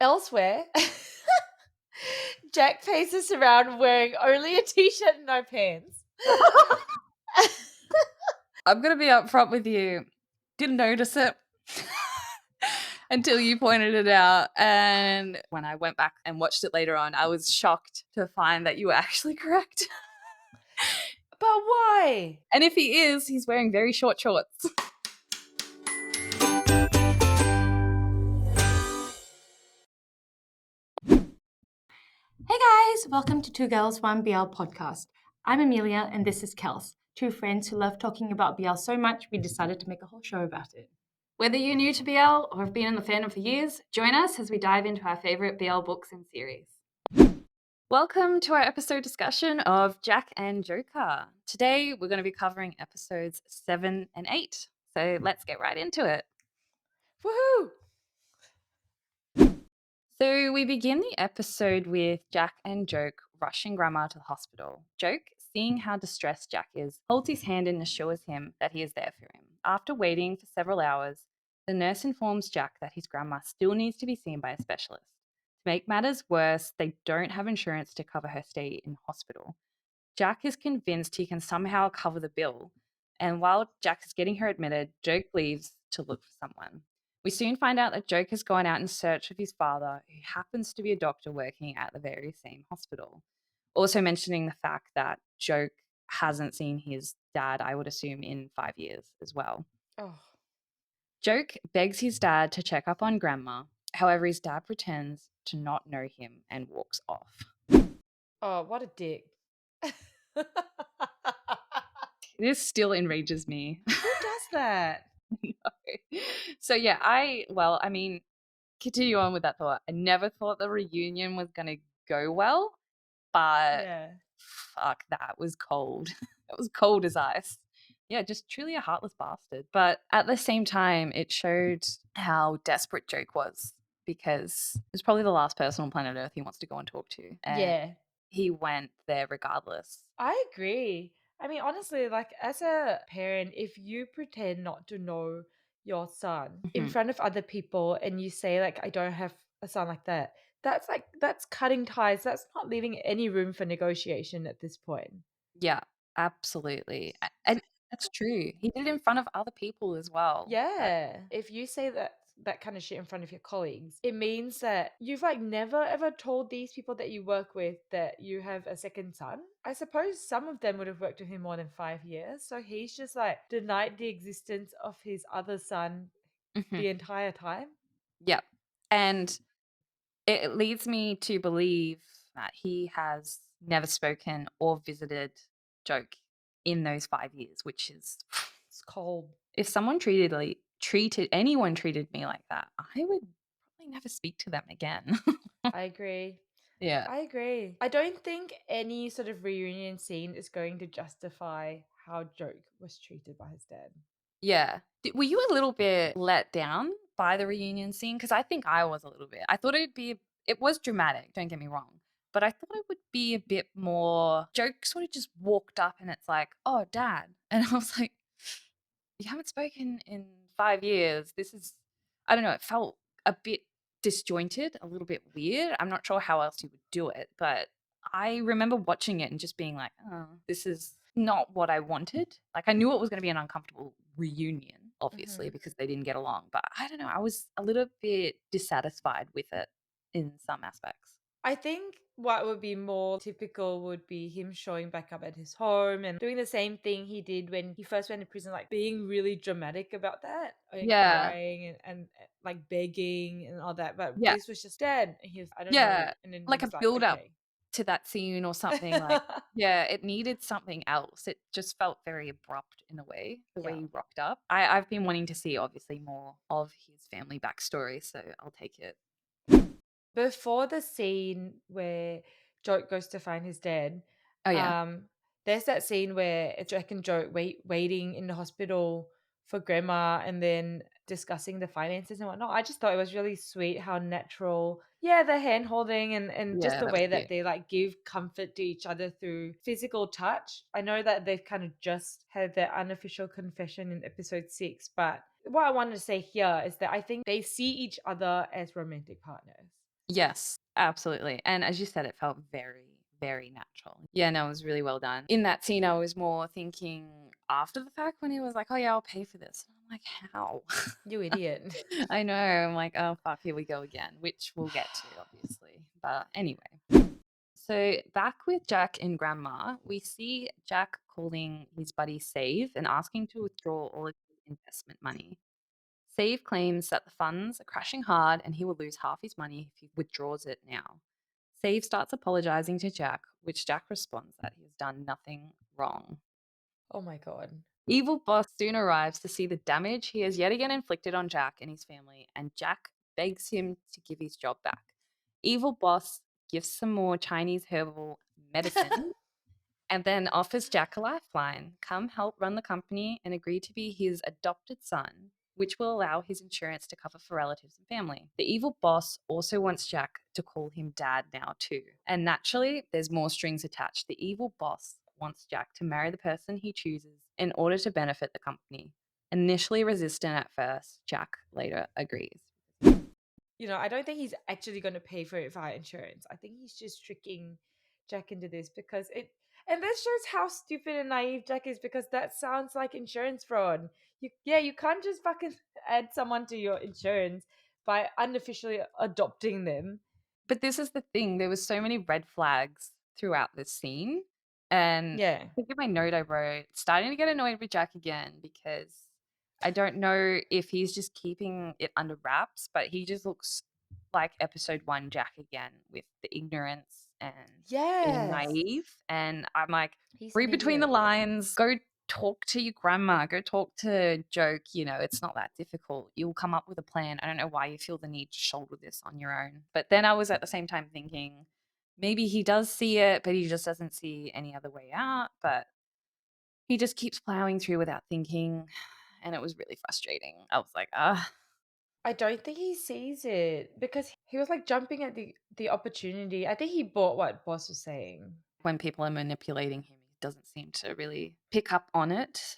Elsewhere, Jack paces around wearing only a t-shirt and no pants. I'm going to be upfront with you. Didn't notice it until you pointed it out. And when I went back and watched it later on, I was shocked to find that you were actually correct. But why? And if he is, he's wearing very short shorts. Hey guys, welcome to Two Girls, One BL podcast. I'm Amelia and this is Kels, two friends who love talking about BL so much we decided to make a whole show about it. Whether you're new to BL or have been in the fandom for years, join us as we dive into our favourite BL books and series. Welcome to our episode discussion of Jack and Joker. Today we're going to be covering episodes 7 and 8. So let's get right into it. Woohoo! So we begin the episode with Jack and Joke rushing Grandma to the hospital. Joke, seeing how distressed Jack is, holds his hand and assures him that he is there for him. After waiting for several hours, the nurse informs Jack that his grandma still needs to be seen by a specialist. To make matters worse, they don't have insurance to cover her stay in hospital. Jack is convinced he can somehow cover the bill, and while Jack is getting her admitted, Joke leaves to look for someone. We soon find out that Joke has gone out in search of his father, who happens to be a doctor working at the very same hospital. Also mentioning the fact that Joke hasn't seen his dad, I would assume, in 5 years as well. Oh. Joke begs his dad to check up on Grandma. However, his dad pretends to not know him and walks off. Oh, what a dick. Who This still enrages me. does that? So yeah, continue on with that thought. I never thought the reunion was gonna go well, but Yeah. fuck, that was cold. That was cold as ice. Yeah, just truly a heartless bastard. But at the same time, it showed how desperate Joke was, because it was probably the last person on planet Earth he wants to go and talk to. And Yeah. he went there regardless. I agree. I mean, honestly, like as a parent, if you pretend not to know your son in Mhm. front of other people and you say, like, I don't have a son like that, that's cutting ties. That's not leaving any room for negotiation at this point. Yeah, absolutely. And that's true. He did it in front of other people as well. Yeah. If you say that kind of shit in front of your colleagues, it means that you've like never ever told these people that you work with that you have a second son. I suppose some of them would have worked with him more than 5 years. So he's just like denied the existence of his other son Mhm. the entire time. Yep. And it leads me to believe that he has never spoken or visited Joke in those 5 years, which is It's cold. if someone anyone treated me like that, I would probably never speak to them again. I agree. Yeah. I agree. I don't think any sort of reunion scene is going to justify how Joke was treated by his dad. Yeah. Were you a little bit let down by the reunion scene? Because I think I was a little bit. I thought it was dramatic, don't get me wrong. But I thought it would be a bit more. Joke sort of just walked up and it's like, oh, dad. And I was like, you haven't spoken in 5 years. I don't know, it felt a bit disjointed, a little bit weird. I'm not sure how else you would do it, but I remember watching it and just being like, oh, this is not what I wanted. Like, I knew it was going to be an uncomfortable reunion, obviously, Mhm. because they didn't get along, but I don't know. I was a little bit dissatisfied with it in some aspects. I think what would be more typical would be him showing back up at his home and doing the same thing he did when he first went to prison, like being really dramatic about that and Yeah. crying and like begging and all that. But Yeah. this was just dead. And he was, I don't know. Yeah. And then he Like a was like, build up okay. to that scene or something, like yeah, it needed something else. It just felt very abrupt in a way, the way Yeah. he rocked up. I've been wanting to see obviously more of his family backstory, so I'll take it. Before the scene where Joke goes to find his dad, Oh, yeah. um, there's that scene where it's Jack and Joke waiting in the hospital for grandma and then discussing the finances and whatnot. I just thought it was really sweet how natural, yeah, the hand holding and just Yeah, the that was way that cute. they like give comfort to each other through physical touch. I know that they've kind of just had their unofficial confession in episode 6, but what I wanted to say here is that I think they see each other as romantic partners. Yes, absolutely. And as you said, it felt very, very natural. Yeah, no, it was really well done. In that scene, I was more thinking after the fact when he was like, "Oh yeah, I'll pay for this." And I'm like, "How?" You idiot. I know. I'm like, "Oh fuck, here we go again," which we'll get to, obviously. But anyway. So back with Jack and Grandma, we see Jack calling his buddy Save and asking to withdraw all of his investment money. Save claims that the funds are crashing hard and he will lose half his money if he withdraws it now. Save starts apologizing to Jack, which Jack responds that he has done nothing wrong. Oh my god. Evil Boss soon arrives to see the damage he has yet again inflicted on Jack and his family, and Jack begs him to give his job back. Evil Boss gives some more Chinese herbal medicine and then offers Jack a lifeline. Come help run the company and agree to be his adopted son, which will allow his insurance to cover for relatives and family. The evil boss also wants Jack to call him dad now, too. And naturally, there's more strings attached. The evil boss wants Jack to marry the person he chooses in order to benefit the company. Initially resistant at first, Jack later agrees. I don't think he's actually going to pay for it via insurance. I think he's just tricking Jack into this because and that shows how stupid and naive Jack is because that sounds like insurance fraud. You can't just fucking add someone to your insurance by unofficially adopting them. But this is the thing, there was so many red flags throughout this scene, and Yeah. I think in my note I wrote, starting to get annoyed with Jack again because I don't know if he's just keeping it under wraps, but he just looks like episode 1 Jack again with the ignorance and being Yes. naive, and I'm like, He's an read between the idiot. lines, go talk to your grandma, go talk to Joke, it's not that difficult. You'll come up with a plan. I don't know why you feel the need to shoulder this on your own. But then I was at the same time thinking maybe he does see it, but he just doesn't see any other way out. But he just keeps plowing through without thinking. And it was really frustrating. I was like, ah. I don't think he sees it because he was like jumping at the opportunity. I think he bought what boss was saying. When people are manipulating him, he doesn't seem to really pick up on it.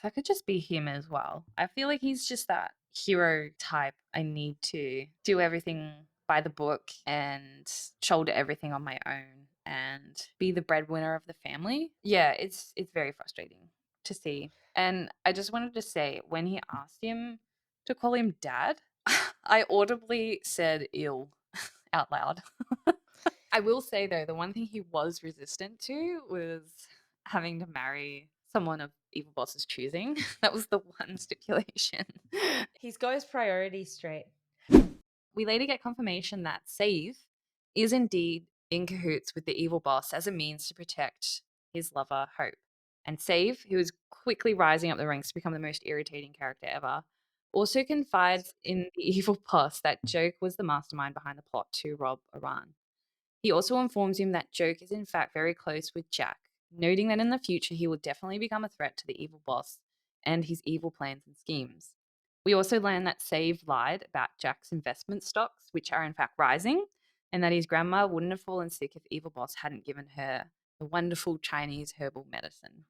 That could just be him as well. I feel like he's just that hero type. I need to do everything by the book and shoulder everything on my own and be the breadwinner of the family. Yeah, it's very frustrating to see. And I just wanted to say when he asked him to call him dad, I audibly said ill out loud. I will say though, the one thing he was resistant to was having to marry someone of Evil Boss's choosing. That was the one stipulation. He's got his priorities straight. We later get confirmation that Save is indeed in cahoots with the Evil Boss as a means to protect his lover, Hope. And Save, who is quickly rising up the ranks to become the most irritating character ever, also confides in the Evil Boss that Joke was the mastermind behind the plot to rob Iran. He also informs him that Joke is in fact very close with Jack, noting that in the future he will definitely become a threat to the evil boss and his evil plans and schemes. We also learn that Save lied about Jack's investment stocks, which are in fact rising, and that his grandma wouldn't have fallen sick if Evil Boss hadn't given her the wonderful Chinese herbal medicine.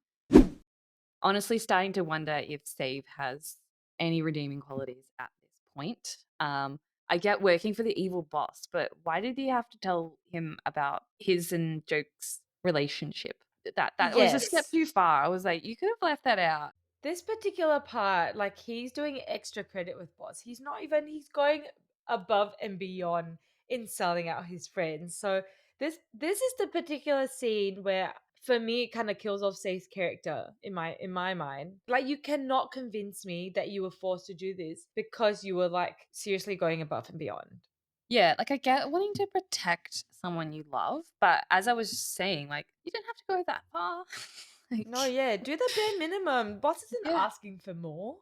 Honestly, starting to wonder if Save has any redeeming qualities at this point. I get working for the evil boss, but why did he have to tell him about his and Joke's relationship? That was a step Yes. too far. I was like, you could have left that out. This particular part, like he's doing extra credit with boss. He's going above and beyond in selling out his friends. So this is the particular scene where for me it kind of kills off Safe's character in my mind. Like you cannot convince me that you were forced to do this because you were like seriously going above and beyond. Yeah, like I get wanting to protect someone you love, but as I was saying, like you didn't have to go that far. like, No, yeah, do the bare minimum. Boss isn't yeah, asking for more.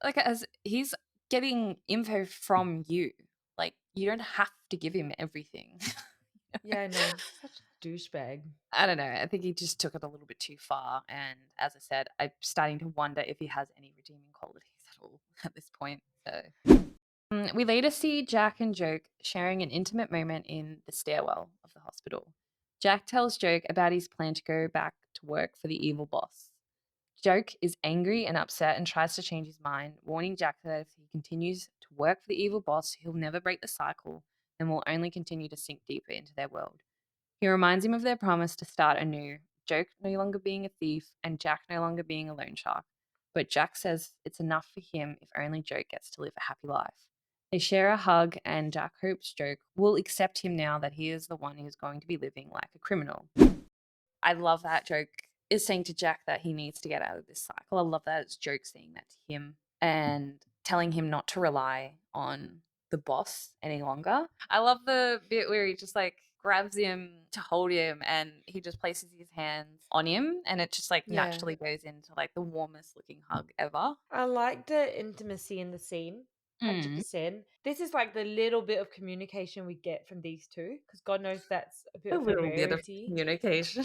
like as he's getting info from you, like you don't have to give him everything. Yeah, I know. Such a douchebag. I don't know. I think he just took it a little bit too far. And as I said, I'm starting to wonder if he has any redeeming qualities at all at this point. So we later see Jack and Joke sharing an intimate moment in the stairwell of the hospital. Jack tells Joke about his plan to go back to work for the evil boss. Joke is angry and upset and tries to change his mind, warning Jack that if he continues to work for the evil boss, he'll never break the cycle and will only continue to sink deeper into their world. He reminds him of their promise to start anew, Joke no longer being a thief and Jack no longer being a loan shark. But Jack says it's enough for him if only Joke gets to live a happy life. They share a hug, and Jack hopes Joke will accept him now that he is the one who's going to be living like a criminal. I love that Joke is saying to Jack that he needs to get out of this cycle. I love that it's Joke saying that to him and telling him not to rely on the boss any longer. I love the bit where he just like grabs him to hold him and he just places his hands on him and it just like Yeah. naturally goes into like the warmest looking hug ever. I like the intimacy in the scene. 100%. This is like the little bit of communication we get from these two, because God knows that's a bit A of a little bit of rarity. communication.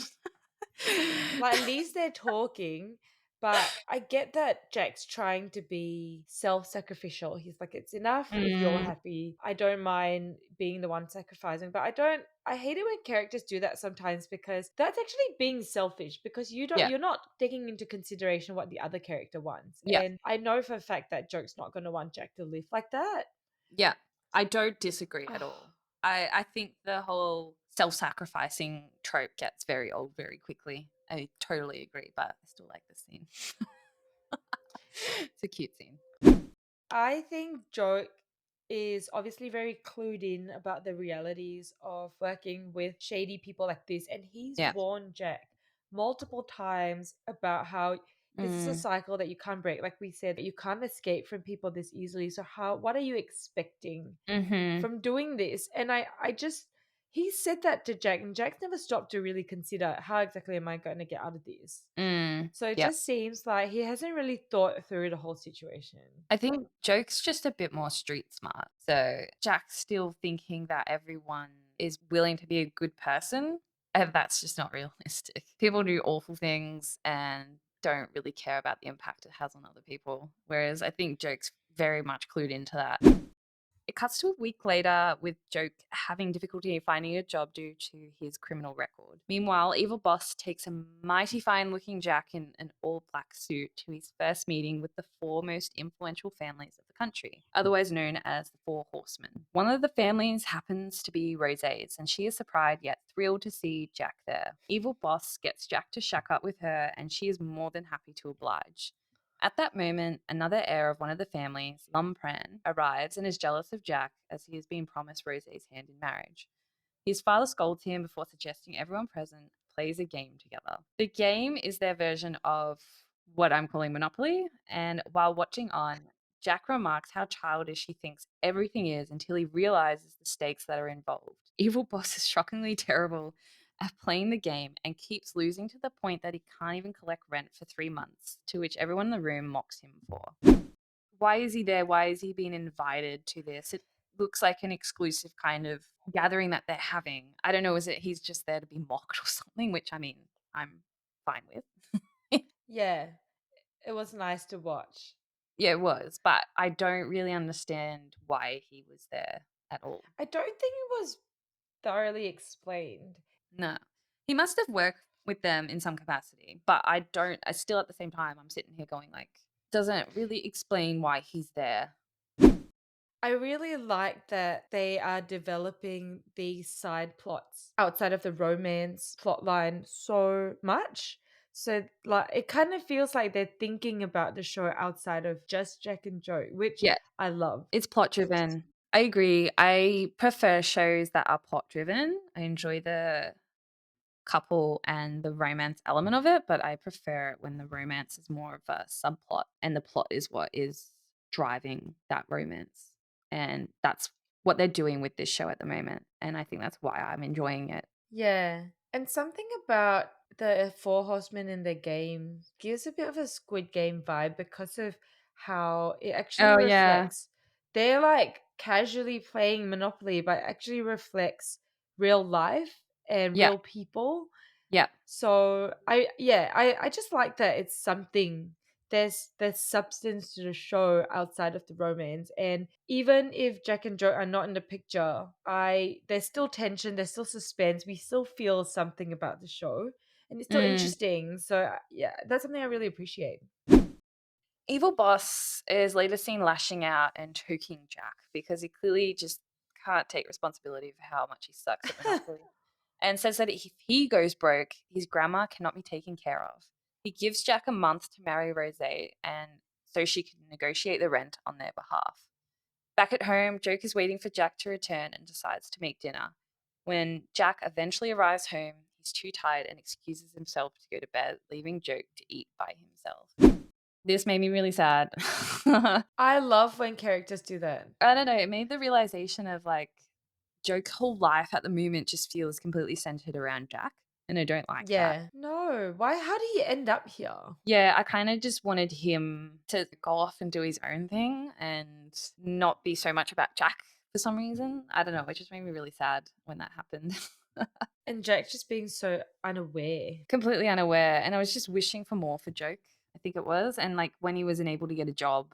Like, at least they're talking, but I get that Jack's trying to be self-sacrificial. He's like, it's enough if you're Mm, happy. I don't mind being the one sacrificing, but I hate it when characters do that sometimes, because that's actually being selfish, because yeah, you're not taking into consideration what the other character wants. yeah. And I know for a fact that Joke's not going to want Jack to live like that. Yeah, I don't disagree at all. I think the whole self-sacrificing trope gets very old very quickly. I totally agree, but I still like this scene. It's a cute scene. I think Joke is obviously very clued in about the realities of working with shady people like this, and he's Yeah. warned Jack multiple times about how this is a Mm, cycle that you can't break. Like we said, you can't escape from people this easily. So what are you expecting mm-hmm. from doing this? And I just he said that to Jack, and Jack's never stopped to really consider, how exactly am I going to get out of this? So it Yep. just seems like he hasn't really thought through the whole situation. I think Joke's just a bit more street smart. So Jack's still thinking that everyone is willing to be a good person, and that's just not realistic. People do awful things and don't really care about the impact it has on other people. Whereas I think Joke's very much clued into that. It cuts to a week later with Joke having difficulty finding a job due to his criminal record. Meanwhile, Evil Boss takes a mighty fine looking Jack in an all black suit to his first meeting with the four most influential families of the country, otherwise known as the Four Horsemen. One of the families happens to be Rose's, and she is surprised yet thrilled to see Jack there. Evil Boss gets Jack to shack up with her, and she is more than happy to oblige. At that moment, another heir of one of the families, Lumpran, arrives and is jealous of Jack as he has been promised Rose's hand in marriage. His father scolds him before suggesting everyone present plays a game together. The game is their version of what I'm calling Monopoly, and while watching on, Jack remarks how childish he thinks everything is until he realizes the stakes that are involved. Evil Boss is shockingly terrible at playing the game and keeps losing to the point that he can't even collect rent for 3 months, to which everyone in the room mocks him for. Why is he there? Why is he being invited to this? It looks like an exclusive kind of gathering that they're having. I don't know, is it he's just there to be mocked or something, which I mean, I'm fine with. Yeah, it was nice to watch. Yeah, it was, but I don't really understand why he was there at all. I don't think it was thoroughly explained. No. He must have worked with them in some capacity, but I still at the same time, I'm sitting here going like, doesn't really explain why he's there. I really like that they are developing these side plots outside of the romance plotline so much. So like it kind of feels like they're thinking about the show outside of just Jack and Joe, which Yeah, I love. it's plot driven. I agree. I prefer shows that are plot driven. I enjoy the couple and the romance element of it, but I prefer it when the romance is more of a subplot and the plot is what is driving that romance. And that's what they're doing with this show at the moment. And I think that's why I'm enjoying it. Yeah. And something about the Four Horsemen in the game gives a bit of a Squid Game vibe, because of how it actually Oh, yeah. reflects. They're like casually playing Monopoly, but actually reflects real life and Yeah. real people. Yeah. So I just like that it's something. There's substance to the show outside of the romance, and even if Jack and Joe are not in the picture, I there's still tension, there's still suspense. We still feel something about the show, and it's still Mm. interesting. So yeah, that's something I really appreciate. Evil Boss is later seen lashing out and choking Jack because he clearly just can't take responsibility for how much he sucks at Monopoly, and says that if he goes broke, his grandma cannot be taken care of. He gives Jack a month to marry Rosé, and so she can negotiate the rent on their behalf. Back at home, Joke is waiting for Jack to return and decides to make dinner. When Jack eventually arrives home, he's too tired and excuses himself to go to bed, leaving Joke to eat by himself. This made me really sad. I love when characters do that. I don't know, it made the realization of like Joke's whole life at the moment just feels completely centered around Jack, and I don't like that. Yeah. No. Why? How did he end up here? Yeah, I kind of just wanted him to go off and do his own thing and not be so much about Jack for some reason. I don't know. It just made me really sad when that happened. And Jack just being so unaware. Completely unaware. And I was just wishing for more for Joke, I think it was. And like when he wasn't able to get a job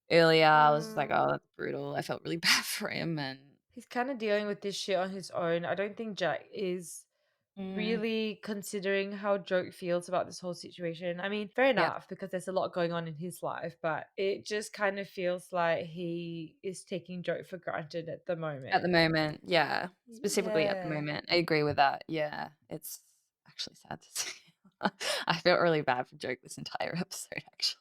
earlier, I was just like, oh, that's brutal. I felt really bad for him. And He's kind of dealing with this shit on his own. I don't think Jack is really considering how Joke feels about this whole situation. I mean, fair yeah, enough, because there's a lot going on in his life, but it just kind of feels like he is taking Joke for granted at the moment. at the moment. Yeah. Specifically at the Yeah. moment. I agree with that. Yeah. It's actually sad to see. I felt really bad for Joke this entire episode, actually.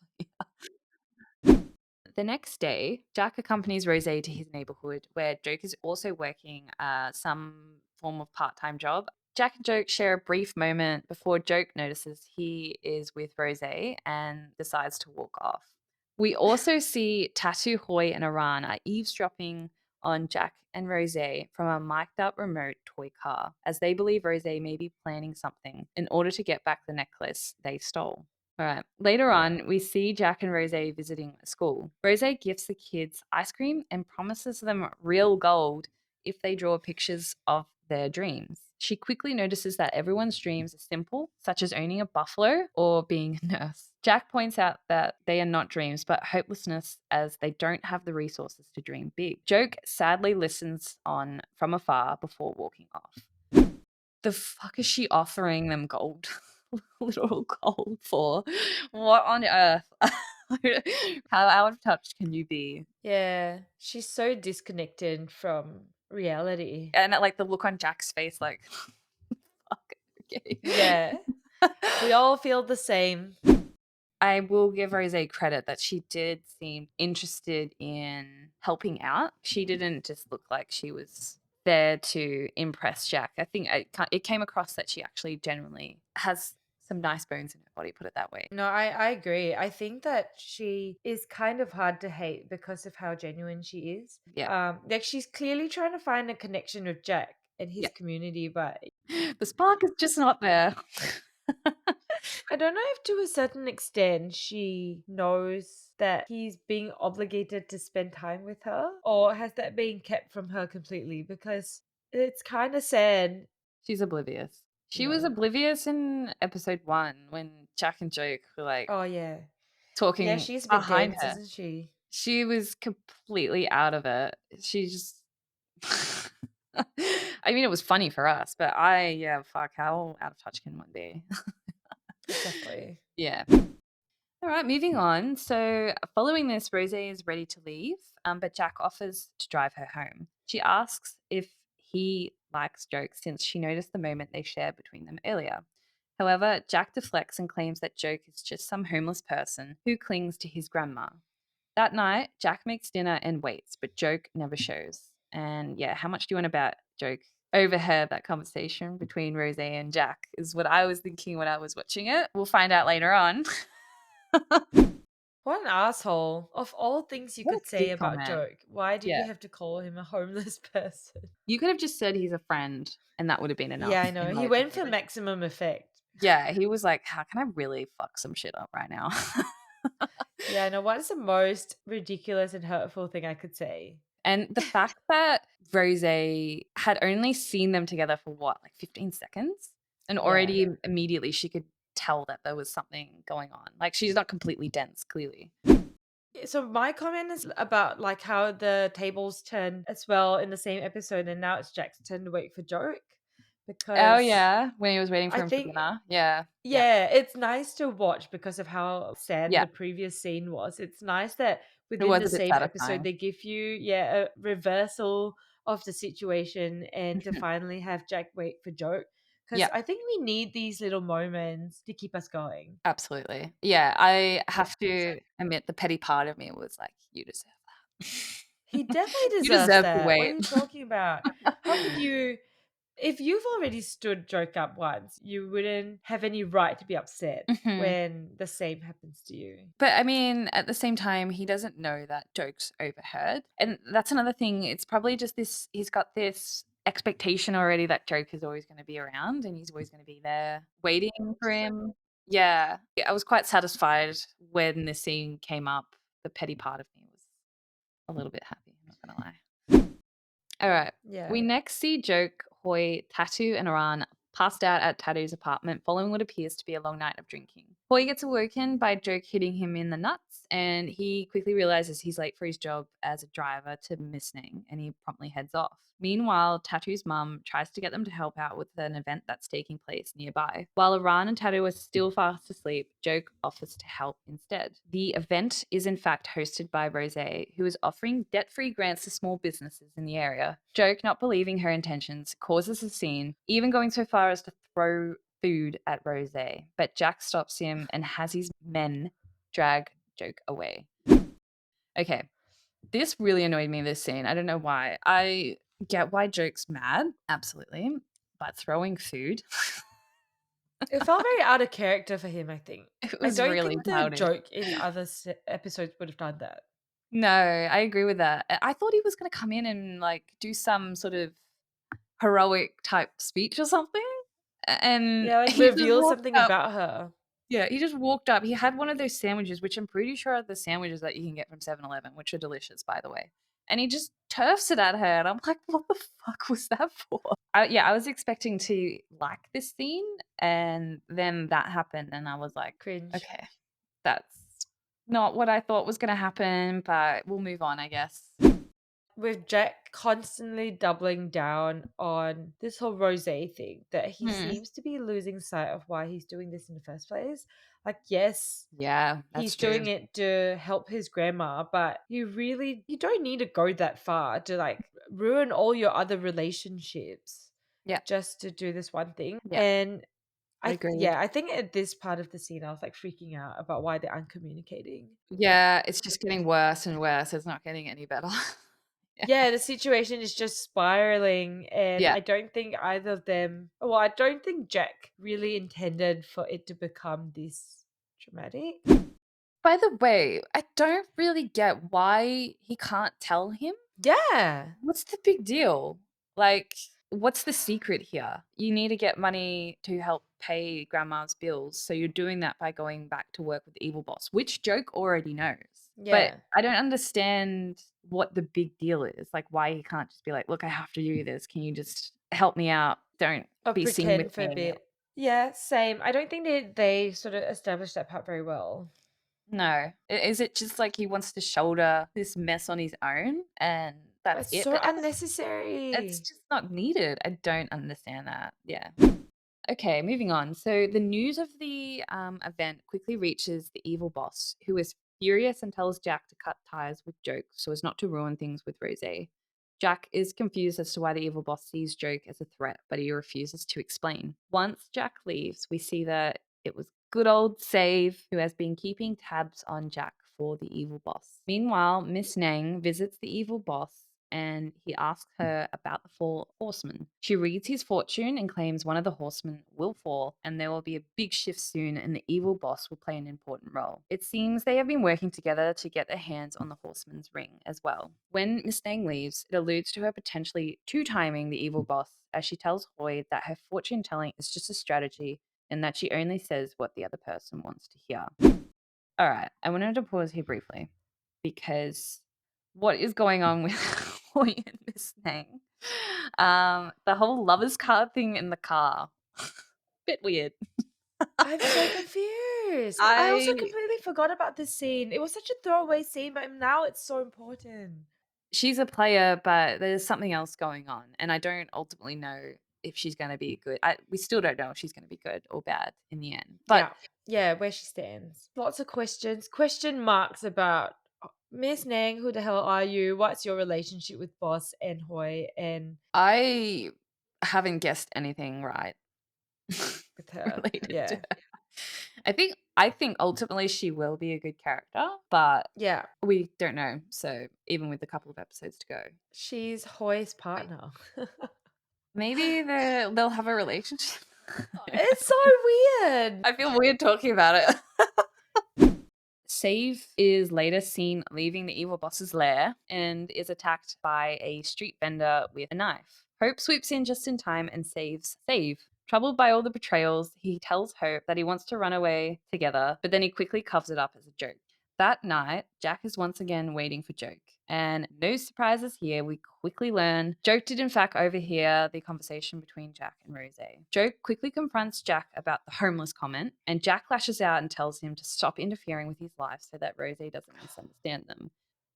The next day, Jack accompanies Rosé to his neighborhood, where Joke is also working some form of part-time job. Jack and Joke share a brief moment before Joke notices he is with Rosé and decides to walk off. We also see Tattoo, Hoy, and Aran are eavesdropping on Jack and Rosé from a mic'd-up remote toy car, as they believe Rosé may be planning something in order to get back the necklace they stole. All right. Later on, we see Jack and Rosé visiting a school. Rosé gifts the kids ice cream and promises them real gold if they draw pictures of their dreams. She quickly notices that everyone's dreams are simple, such as owning a buffalo or being a nurse. Jack points out that they are not dreams, but hopelessness, as they don't have the resources to dream big. Joke sadly listens on from afar before walking off. The fuck is she offering them gold? Literal gold for? What on earth? How out of touch can you be? Yeah. She's so disconnected from reality. And like the look on Jack's face, like, fuck, okay. Yeah. We all feel the same. I will give Rosé credit that she did seem interested in helping out. She didn't just look like she was there to impress Jack. I think it came across that she actually genuinely has some nice bones in her body, put it that way. No, I agree. I think that she is kind of hard to hate because of how genuine she is. Yeah. Like she's clearly trying to find a connection with Jack and his Yeah. community, but The spark is just not there. I don't know if to a certain extent she knows that he's being obligated to spend time with her, or has that been kept from her completely? Because it's kind of sad. She's oblivious. She was No. oblivious in episode 1 when Jack and Joke were like Oh yeah. Yeah, talking she's a bit behind dense, her. isn't she? She was completely out of it. She just I mean, it was funny for us, but fuck, how out of touch can one be? Exactly. Yeah. All right, moving on. So, following this, Rosé is ready to leave, but Jack offers to drive her home. She asks if he likes Joke since she noticed the moment they shared between them earlier. However, Jack deflects and claims that Joke is just some homeless person who clings to his grandma. That night, Jack makes dinner and waits, but Joke never shows. And yeah, how much do you want about Joke? Overheard that conversation between Rosé and Jack is what I was thinking when I was watching it. We'll find out later on. What an asshole. Of all things you What a could say dick about comment. Joke, why did Yeah. you have to call him a homeless person? You could have just said he's a friend and that would have been enough. Yeah, I know. in He my went for opinion. maximum effect. Yeah, he was like, how can I really fuck some shit up right now? Yeah, I know. What is the most ridiculous and hurtful thing I could say? And the fact that Rosé had only seen them together for what, like 15 seconds? And already immediately she could tell that there was something going on. Like she's not completely dense, clearly. So my comment is about like how the tables turned as well in the same episode, and now it's Jack's turn to wait for Joke. Because Oh yeah, when he was waiting for I him for think dinner. Yeah. yeah, it's nice to watch because of how sad Yeah. the previous scene was. It's nice that It within was the a bit same episode satisfying. they give you a reversal of the situation and to finally have Jack wait for Joke. Because Yeah, I think we need these little moments to keep us going. absolutely. Yeah, I have to admit the petty part of me was like, you deserve that. He definitely You deserves deserve to that. What are wait. you talking about? How could you? If you've already stood Joke up once, you wouldn't have any right to be upset Mhm. when the same happens to you. But I mean, at the same time, he doesn't know that Joke's overheard. And that's another thing. It's probably just this he's got this expectation already that Joke is always going to be around and he's always going to be there waiting for him. Yeah. I was quite satisfied when this scene came up. The petty part of me was a little bit happy, I'm not going to lie. All right. Yeah. We next see Joke, Hoy, Tattoo, and Aran passed out at Tattoo's apartment following what appears to be a long night of drinking. Hoy gets awoken by Joke hitting him in the nuts, and he quickly realizes he's late for his job as a driver to Misnang, and he promptly heads off. Meanwhile, Tattoo's mum tries to get them to help out with an event that's taking place nearby. While Aran and Tattoo are still fast asleep, Joke offers to help instead. The event is in fact hosted by Rose, who is offering debt-free grants to small businesses in the area. Joke, not believing her intentions, causes a scene, even going so far as to throw food at Rose. But Jack stops him and has his men drag Joke away. Okay, this really annoyed me, this scene. I don't know why. I get why Joke's mad, absolutely. But throwing food, It felt very out of character for him, I think. it I was don't really think the childish. Joke in other episodes would have done that. No, I agree with that. I thought he was going to come in and like do some sort of heroic type speech or something. And Yeah, like he just reveal walked something up. about her. Yeah, he just walked up. He had one of those sandwiches, which I'm pretty sure are the sandwiches that you can get from 7-Eleven, which are delicious, by the way. And he just turfs it at her. And I'm like, what the fuck was that for? Yeah, I was expecting to like this scene. And then that happened. And I was like, Cringe. okay, that's not what I thought was going to happen, but we'll move on, I guess. With Jack constantly doubling down on this whole Rose thing, that he Hmm. seems to be losing sight of why he's doing this in the first place. Like, yes, Yeah, that's he's true. doing it to help his grandma, but you don't need to go that far to like ruin all your other relationships Yeah, just to do this one thing. yeah, And agreed. I think at this part of the scene I was like freaking out about why they're uncommunicating. Yeah, it's just getting worse and worse. It's not getting any better. Yeah. Yeah, the situation is just spiraling, and Yeah. I don't think either of them. Well, I don't think Jack really intended for it to become this dramatic. By the way, I don't really get why he can't tell him. Yeah, What's the big deal? Like, what's the secret here? You need to get money to help pay grandma's bills. So you're doing that by going back to work with the evil boss, which Joke already knows. But yeah. I don't understand what the big deal is. Like, why he can't just be like, look, I have to do this. Can you just help me out? Don't Or be seen with pretend for a me. bit. Yeah, same. I don't think they sort of established that part very well. No. Is it just like he wants to shoulder this mess on his own and that's It's it? so But it's unnecessary. just not needed. I don't understand that. Yeah. Okay, moving on. So the news of the event quickly reaches the evil boss, who is furious and tells Jack to cut ties with Joke so as not to ruin things with Rose. Jack is confused as to why the evil boss sees Joke as a threat, but he refuses to explain. Once Jack leaves, we see that it was good old Save who has been keeping tabs on Jack for the evil boss. Meanwhile, Miss Nang visits the evil boss and he asks her about the four horsemen. She reads his fortune and claims one of the horsemen will fall, and there will be a big shift soon, and the evil boss will play an important role. It seems they have been working together to get their hands on the horseman's ring as well. When Miss Nang leaves, it alludes to her potentially two-timing the evil boss, as she tells Hoy that her fortune telling is just a strategy and that she only says what the other person wants to hear. All right, I wanted to pause here briefly because what is going on with Hoy and Miss Nang? The whole lovers card thing in the car. Bit weird. I'm so confused. I also I completely forgot about this scene. It was such a throwaway scene, but now it's so important. she's a player, but there's something else going on, and I don't ultimately know if she's going to be good. We still don't know if she's going to be good or bad in the end. But Yeah. Yeah, where she stands. Lots of questions, question marks about Miss Nang, who the hell are you? What's your relationship with Boss and Hoy and I haven't guessed anything right with her? related to Yeah. her. I think ultimately she will be a good character, but Yeah. we don't know. So even with a couple of episodes to go, She's Hoy's partner. maybe they'll have a relationship. It's so weird. I feel weird talking about it. Save is later seen leaving the evil boss's lair and is attacked by a street vendor with a knife. Hope swoops in just in time and saves Save. Troubled by all the betrayals, he tells Hope that he wants to run away together, but then he quickly covers it up as a joke. That night, Jack is once again waiting for Joke. And no surprises here, we quickly learn Joke did in fact overhear the conversation between Jack and Rose. Joke quickly confronts Jack about the homeless comment, and Jack lashes out and tells him to stop interfering with his life so that Rose doesn't misunderstand them.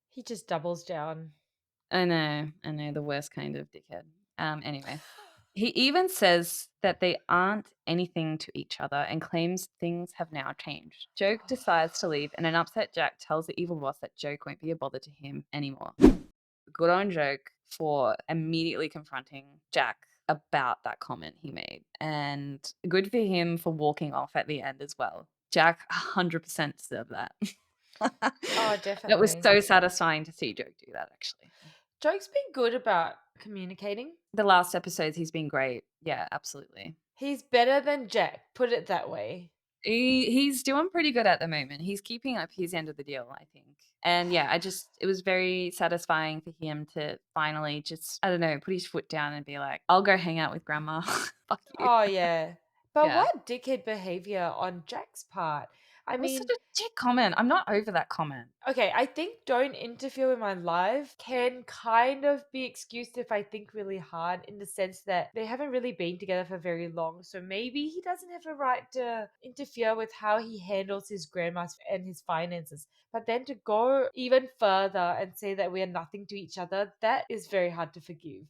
He just doubles down. I know, the worst kind of dickhead. Anyway. He even says that they aren't anything to each other and claims things have now changed. Joke decides to leave, and an upset Jack tells the evil boss that Joke won't be a bother to him anymore. Good on Joke for immediately confronting Jack about that comment he made, and good for him for walking off at the end as well. Jack 100% deserved that. Oh, That was definitely. so satisfying to see Joke do that, actually. Joke's been good about communicating. The last episodes, he's been great. Yeah, absolutely. He's better than Jack, put it that way. He's doing pretty good at the moment. He's keeping up his end of the deal, I think. And yeah, it was very satisfying for him to finally just, I don't know, put his foot down and be like, I'll go hang out with grandma. Fuck you. Oh, yeah. But Yeah. what dickhead behavior on Jack's part? I It was mean, such a dick comment. I'm not over that comment. okay, I think don't interfere with my life can kind of be excused if I think really hard in the sense that they haven't really been together for very long. So maybe he doesn't have a right to interfere with how he handles his grandma and his finances. But then to go even further and say that we are nothing to each other, that is very hard to forgive.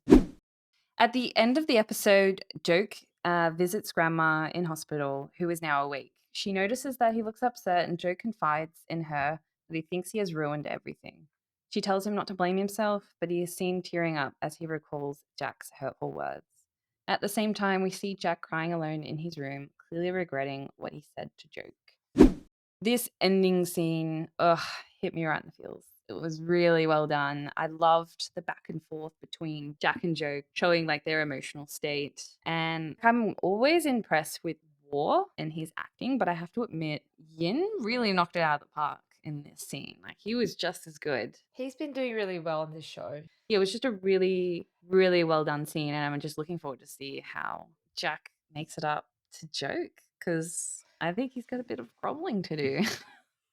At the end of the episode, Joke visits Grandma in hospital, who is now awake. She notices that he looks upset, and Joke confides in her that he thinks he has ruined everything. She tells him not to blame himself, but he is seen tearing up as he recalls Jack's hurtful words. At the same time, we see Jack crying alone in his room, clearly regretting what he said to Joke. This ending scene, hit me right in the feels. It was really well done. I loved the back and forth between Jack and Joke, showing like their emotional state. And I'm always impressed with War and his acting, but I have to admit, Yin really knocked it out of the park in this scene. Like he was just as good. He's been doing really well on this show. Yeah, it was just a really, really well done scene, and I'm just looking forward to see how Jack makes it up to Joke because I think he's got a bit of groveling to do.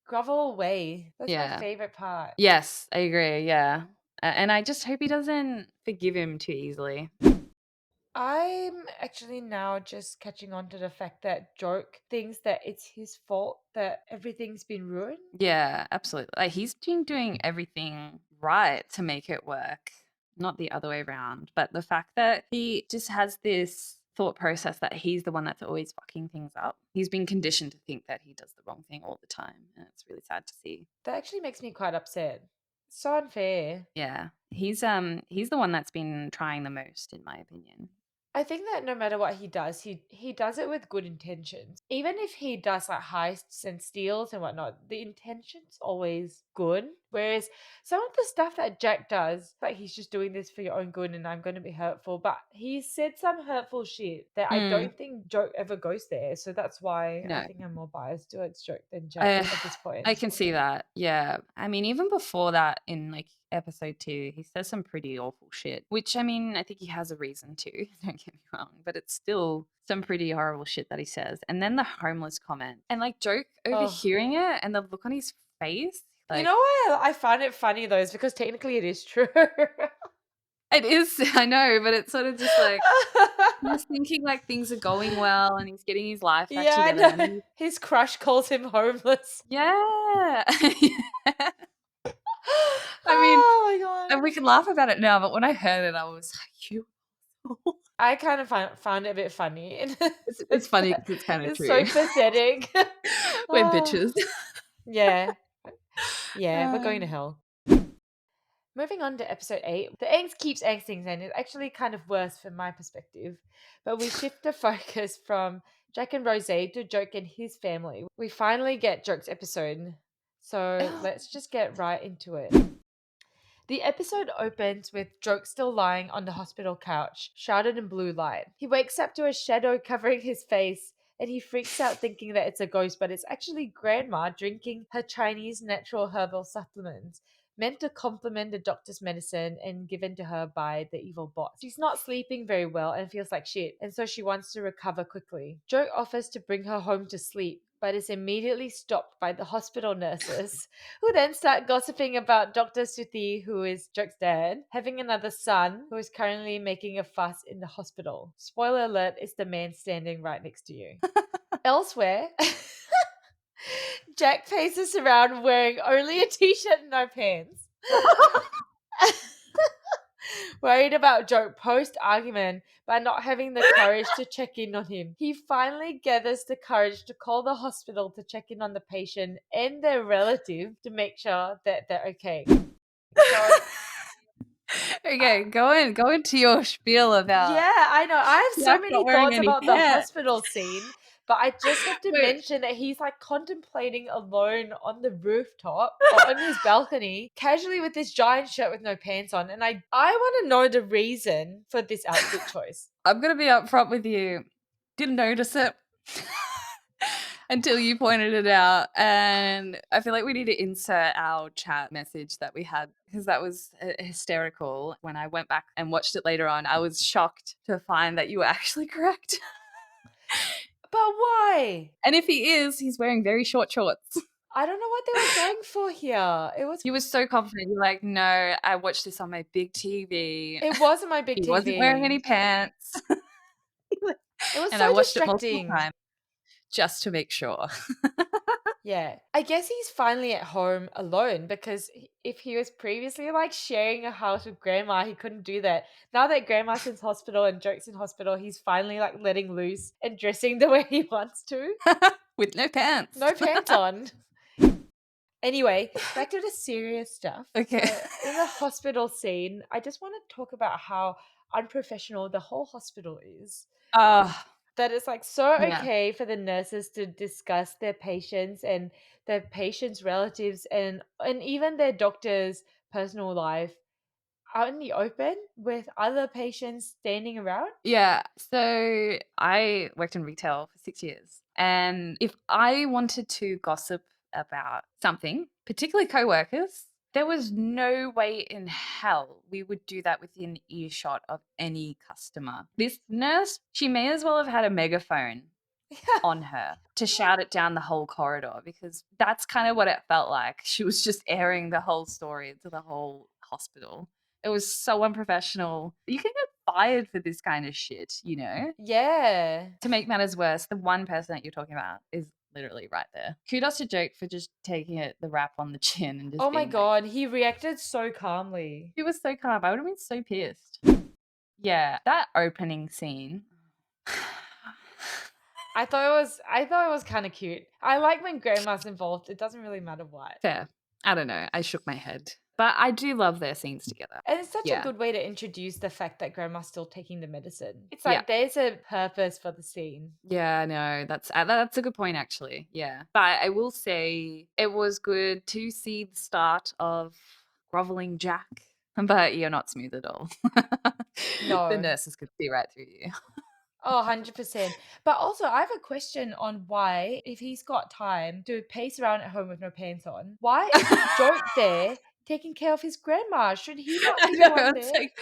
Grovel away. That's my Yeah. favorite part. Yes, I agree. Yeah. And I just hope he doesn't forgive him too easily. I'm actually now just catching on to the fact that Joke thinks that it's his fault that everything's been ruined. Yeah, absolutely. Like he's been doing everything right to make it work, not the other way around. But the fact that he just has this thought process that he's the one that's always fucking things up. He's been conditioned to think that he does the wrong thing all the time, and it's really sad to see. That actually makes me quite upset. So unfair. Yeah. He's the one that's been trying the most in my opinion. I think that no matter what he does, he does it with good intentions. Even if he does like heists and steals and whatnot, the intention's always good. Whereas some of the stuff that Jack does, like he's just doing this for your own good and I'm going to be hurtful. But he said some hurtful shit that I don't think Joke ever goes there. So that's why I No. think I'm more biased towards Joke than Jack at this point. I can see that. Yeah. I mean, even before that, in like episode 2, he says some pretty awful shit, which I mean, I think he has a reason to, don't get me wrong, but it's still some pretty horrible shit that he says. And then the homeless comment and like Joke overhearing it and the look on his face. Like, you know why I find it funny though, is because technically it is true. it is, I know, but it's sort of just like he's thinking like things are going well and he's getting his life back Yeah, I together. know. His crush calls him homeless. Yeah. I mean, Oh my god. and we can laugh about it now, but when I heard it, I was like, "You." I kind of found it a bit funny. It's funny because it's kind of It's true. so pathetic. We're Oh, bitches. yeah. Yeah, we're going to hell. Moving on to episode 8, the angst keeps angsting and it's actually kind of worse from my perspective. But we shift the focus from Jack and Rose to Joke and his family. We finally get Joke's episode. So let's just get right into it. The episode opens with Joke still lying on the hospital couch, shrouded in blue light. He wakes up to a shadow covering his face, and he freaks out thinking that it's a ghost, but it's actually Grandma drinking her Chinese natural herbal supplements, meant to complement the doctor's medicine and given to her by the evil boss. She's not sleeping very well and feels like shit, and so she wants to recover quickly. Joke offers to bring her home to sleep, but is immediately stopped by the hospital nurses, who then start gossiping about Dr. Suthi, who is Joke's dad, having another son who is currently making a fuss in the hospital. Spoiler alert, it's the man standing right next to you. Elsewhere, Jack paces around wearing only a t-shirt and no pants. Worried about Joke post-argument, but not having the courage to check in on him. He finally gathers the courage to call the hospital to check in on the patient and their relative to make sure that they're okay. So, Okay, go into your spiel about yeah, I know. I have so Jack many not wearing thoughts any about the pants. hospital scene, but I just have to Wait. mention that he's like contemplating alone on the rooftop or on his balcony, casually with this giant shirt with no pants on. And I want to know the reason for this outfit choice. I'm gonna be upfront with you. Didn't notice it until you pointed it out, and I feel like we need to insert our chat message that we had because that was hysterical. When I went back and watched it later on, I was shocked to find that you were actually correct. But why? And if he is, he's wearing very short shorts. I don't know what they were going for here. You were so confident. You're like, no, I watched this on my big TV. It wasn't my big He TV. wasn't wearing any pants. It was And so I watched it multiple distracting. times just to make sure. Yeah. I guess he's finally at home alone because if he was previously like sharing a house with Grandma, he couldn't do that. Now that Grandma's in hospital and Joke's in hospital, he's finally like letting loose and dressing the way he wants to. With no pants. No pants on. Anyway, back to the serious stuff. Okay. So, in the hospital scene, I just want to talk about how unprofessional the whole hospital is. That it's like so Yeah. okay for the nurses to discuss their patients and their patients' relatives and even their doctor's personal life out in the open with other patients standing around. Yeah. So I worked in retail for 6 years. And if I wanted to gossip about something, particularly coworkers, there was no way in hell we would do that within earshot of any customer. This nurse, she may as well have had a megaphone on her to shout it down the whole corridor because that's kind of what it felt like. She was just airing the whole story to the whole hospital. It was so unprofessional. You can get fired for this kind of shit, you know? Yeah. To make matters worse, the one person that you're talking about is literally right there. Kudos to Joke for just taking it the rap on the chin and just Oh my being like, god, he reacted so calmly. he was so calm. I would have been so pissed. Yeah, that opening scene. I thought it was kind of cute. I like when Grandma's involved. It doesn't really matter what. Fair. I don't know. I shook my head. But I do love their scenes together. And it's such a Yeah. good way to introduce the fact that Grandma's still taking the medicine. It's like there's a purpose for the scene. Yeah, no, that's a good point actually. Yeah. But I will say it was good to see the start of groveling Jack. But you're not smooth at all. No. The nurses could see right through you. Oh, 100%. But also, I have a question on why, if he's got time to pace around at home with no pants on, why isn't Joke there taking care of his grandma? Should he not I be the know, one it's there? like,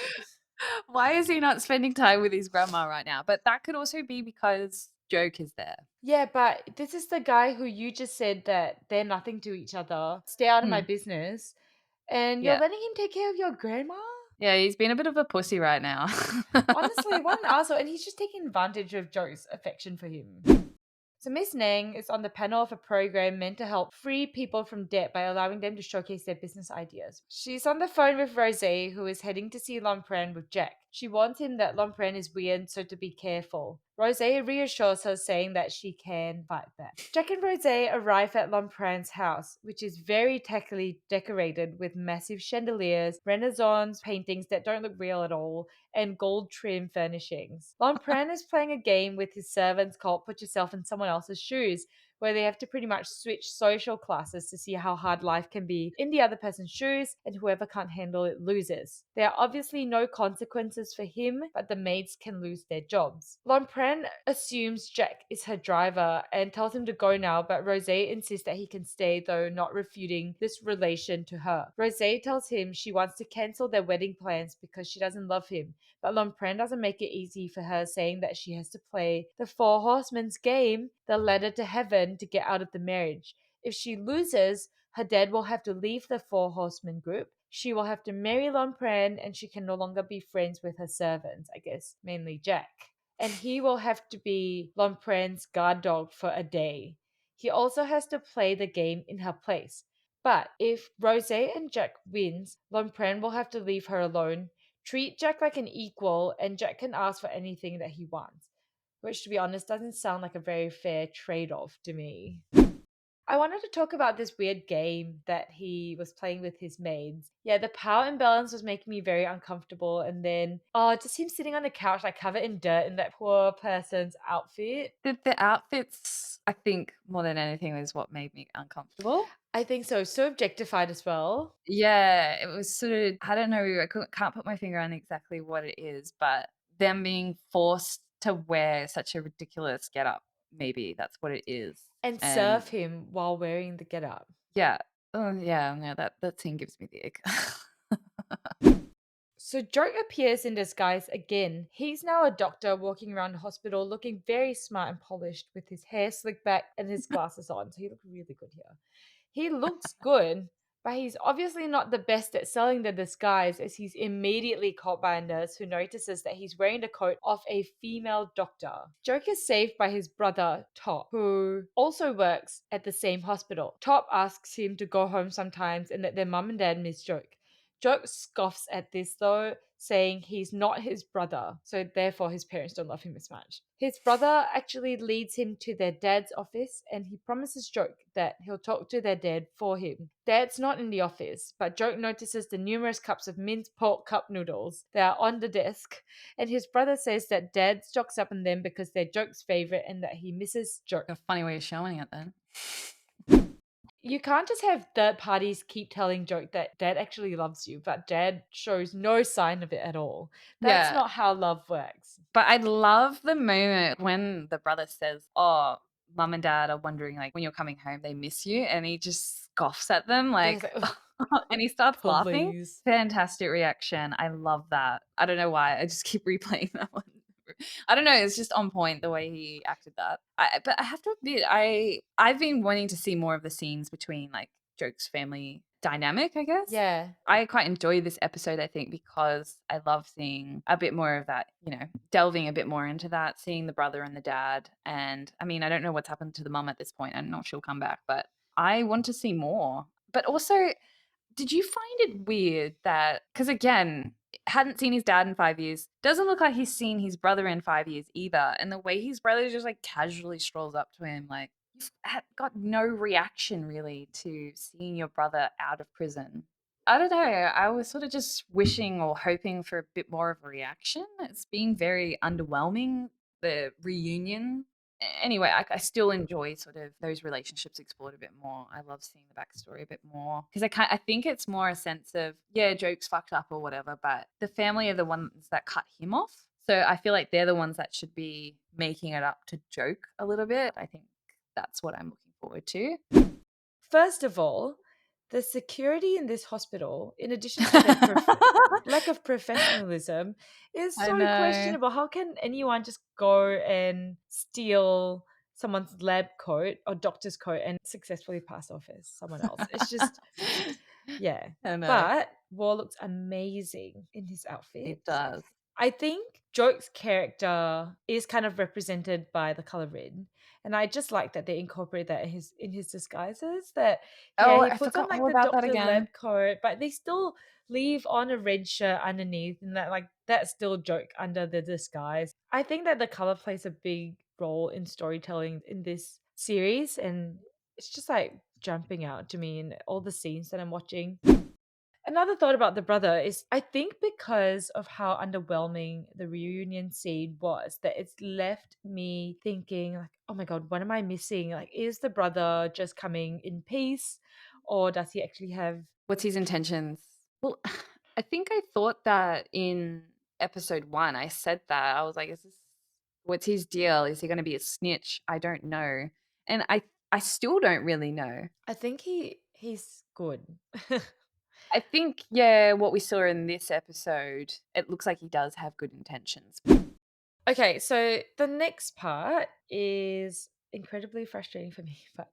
why is he not spending time with his grandma right now? But that could also be because Joke is there. Yeah, but this is the guy who you just said that they're nothing to each other. Stay out of my business. And you're Yeah. letting him take care of your grandma? Yeah, he's been a bit of a pussy right now. Honestly, what an asshole. And he's just taking advantage of Joe's affection for him. So Miss Nang is on the panel of a program meant to help free people from debt by allowing them to showcase their business ideas. She's on the phone with Rosé, who is heading to see Lompran with Jack. She warns him that Lompren is weird, so to be careful. Rosé reassures her, saying that she can fight back. Jack and Rosé arrive at Lompren's house, which is very techily decorated with massive chandeliers, Renaissance paintings that don't look real at all, and gold trim furnishings. Lompren is playing a game with his servants called Put Yourself in Someone Else's Shoes, where they have to pretty much switch social classes to see how hard life can be in the other person's shoes, and whoever can't handle it loses. There are obviously no consequences for him, but the maids can lose their jobs. Lompren assumes Jack is her driver and tells him to go now, but Rosé insists that he can stay, though not refuting this relation to her. Rosé tells him she wants to cancel their wedding plans because she doesn't love him, but Lompren doesn't make it easy for her, saying that she has to play the Four Horsemen's game, the ladder to heaven, to get out of the marriage. If she loses, her dad will have to leave the Four Horsemen group. She will have to marry Lompren, and she can no longer be friends with her servants, I guess, mainly Jack. And he will have to be Lompren's guard dog for a day. He also has to play the game in her place. But if Rosé and Jack wins, Lompren will have to leave her alone, treat Jack like an equal, and Jack can ask for anything that he wants. Which, to be honest, doesn't sound like a very fair trade-off to me. I wanted to talk about this weird game that he was playing with his maids. Yeah, the power imbalance was making me very uncomfortable. And then, just him sitting on the couch, like covered in dirt in that poor person's outfit. The outfits, I think, more than anything, is what made me uncomfortable. I think so. So objectified as well. Yeah, it was sort of, I don't know, can't put my finger on exactly what it is, but them being forced to wear such a ridiculous getup, maybe that's what it is. And serve him while wearing the getup. Yeah. Oh, yeah, no, that scene gives me the ick. So Joke appears in disguise again. He's now a doctor walking around the hospital looking very smart and polished with his hair slicked back and his glasses on. So he looks really good here. He looks good, but he's obviously not the best at selling the disguise, as he's immediately caught by a nurse who notices that he's wearing the coat of a female doctor. Joke is saved by his brother, Top, who also works at the same hospital. Top asks him to go home sometimes and that their mum and dad miss Joke. Joke scoffs at this though, saying he's not his brother, so therefore his parents don't love him as much. His brother actually leads him to their dad's office, and he promises Joke that he'll talk to their dad for him. Dad's not in the office, but Joke notices the numerous cups of minced pork cup noodles that are on the desk, and his brother says that Dad stocks up on them because they're Joke's favorite and that he misses Joke. A funny way of showing it then. You can't just have third parties keep telling Joke that Dad actually loves you, but Dad shows no sign of it at all. That's Yeah. not how love works. But I love the moment when the brother says, "Oh, mum and dad are wondering, like, when you're coming home, they miss you," and he just scoffs at them, He's like, like, and he starts laughing. please. Fantastic reaction. I love that. I don't know why. I just keep replaying that one. I don't know. It's just on point the way he acted that. But I have to admit, I've been wanting to see more of the scenes between like Joke's family dynamic, I guess. Yeah. I quite enjoy this episode, I think, because I love seeing a bit more of that, delving a bit more into that, seeing the brother and the dad. And I mean, I don't know what's happened to the mum at this point. I don't know if she'll come back, but I want to see more. But also, did you find it weird that, because again, hadn't seen his dad in 5 years, doesn't look like he's seen his brother in 5 years either. And the way his brother just like casually strolls up to him, like, you've got no reaction really to seeing your brother out of prison. I don't know. I was sort of just wishing or hoping for a bit more of a reaction. It's been very underwhelming, the reunion. Anyway, I still enjoy sort of those relationships explored a bit more. I love seeing the backstory a bit more because I think it's more a sense of, yeah, Joke's fucked up or whatever, but the family are the ones that cut him off. So I feel like they're the ones that should be making it up to Joke a little bit. I think that's what I'm looking forward to. First of all, the security in this hospital, in addition to their lack of professionalism, is I so know. questionable. How can anyone just go and steal someone's lab coat or doctor's coat and successfully pass off as someone else? It's just, yeah. I know. But War looks amazing in his outfit. It does. I think Joke's character is kind of represented by the color red. And I just like that they incorporate that in his disguises. That Oh, he I puts on forgot like all the about that doctor again. lab coat, but they still leave on a red shirt underneath, and that's still Joke under the disguise. I think that the color plays a big role in storytelling in this series, and it's just like jumping out to me in all the scenes that I'm watching. Another thought about the brother is I think because of how underwhelming the reunion scene was, that it's left me thinking, like, oh my god, what am I missing? Like, is the brother just coming in peace, or does he actually have. What's his intentions? Well, I think I thought that in episode 1. I said that. I was like, what's his deal? Is he going to be a snitch? I don't know. And I still don't really know. I think he's good. I think, yeah, what we saw in this episode, it looks like he does have good intentions. Okay, so the next part is incredibly frustrating for me, but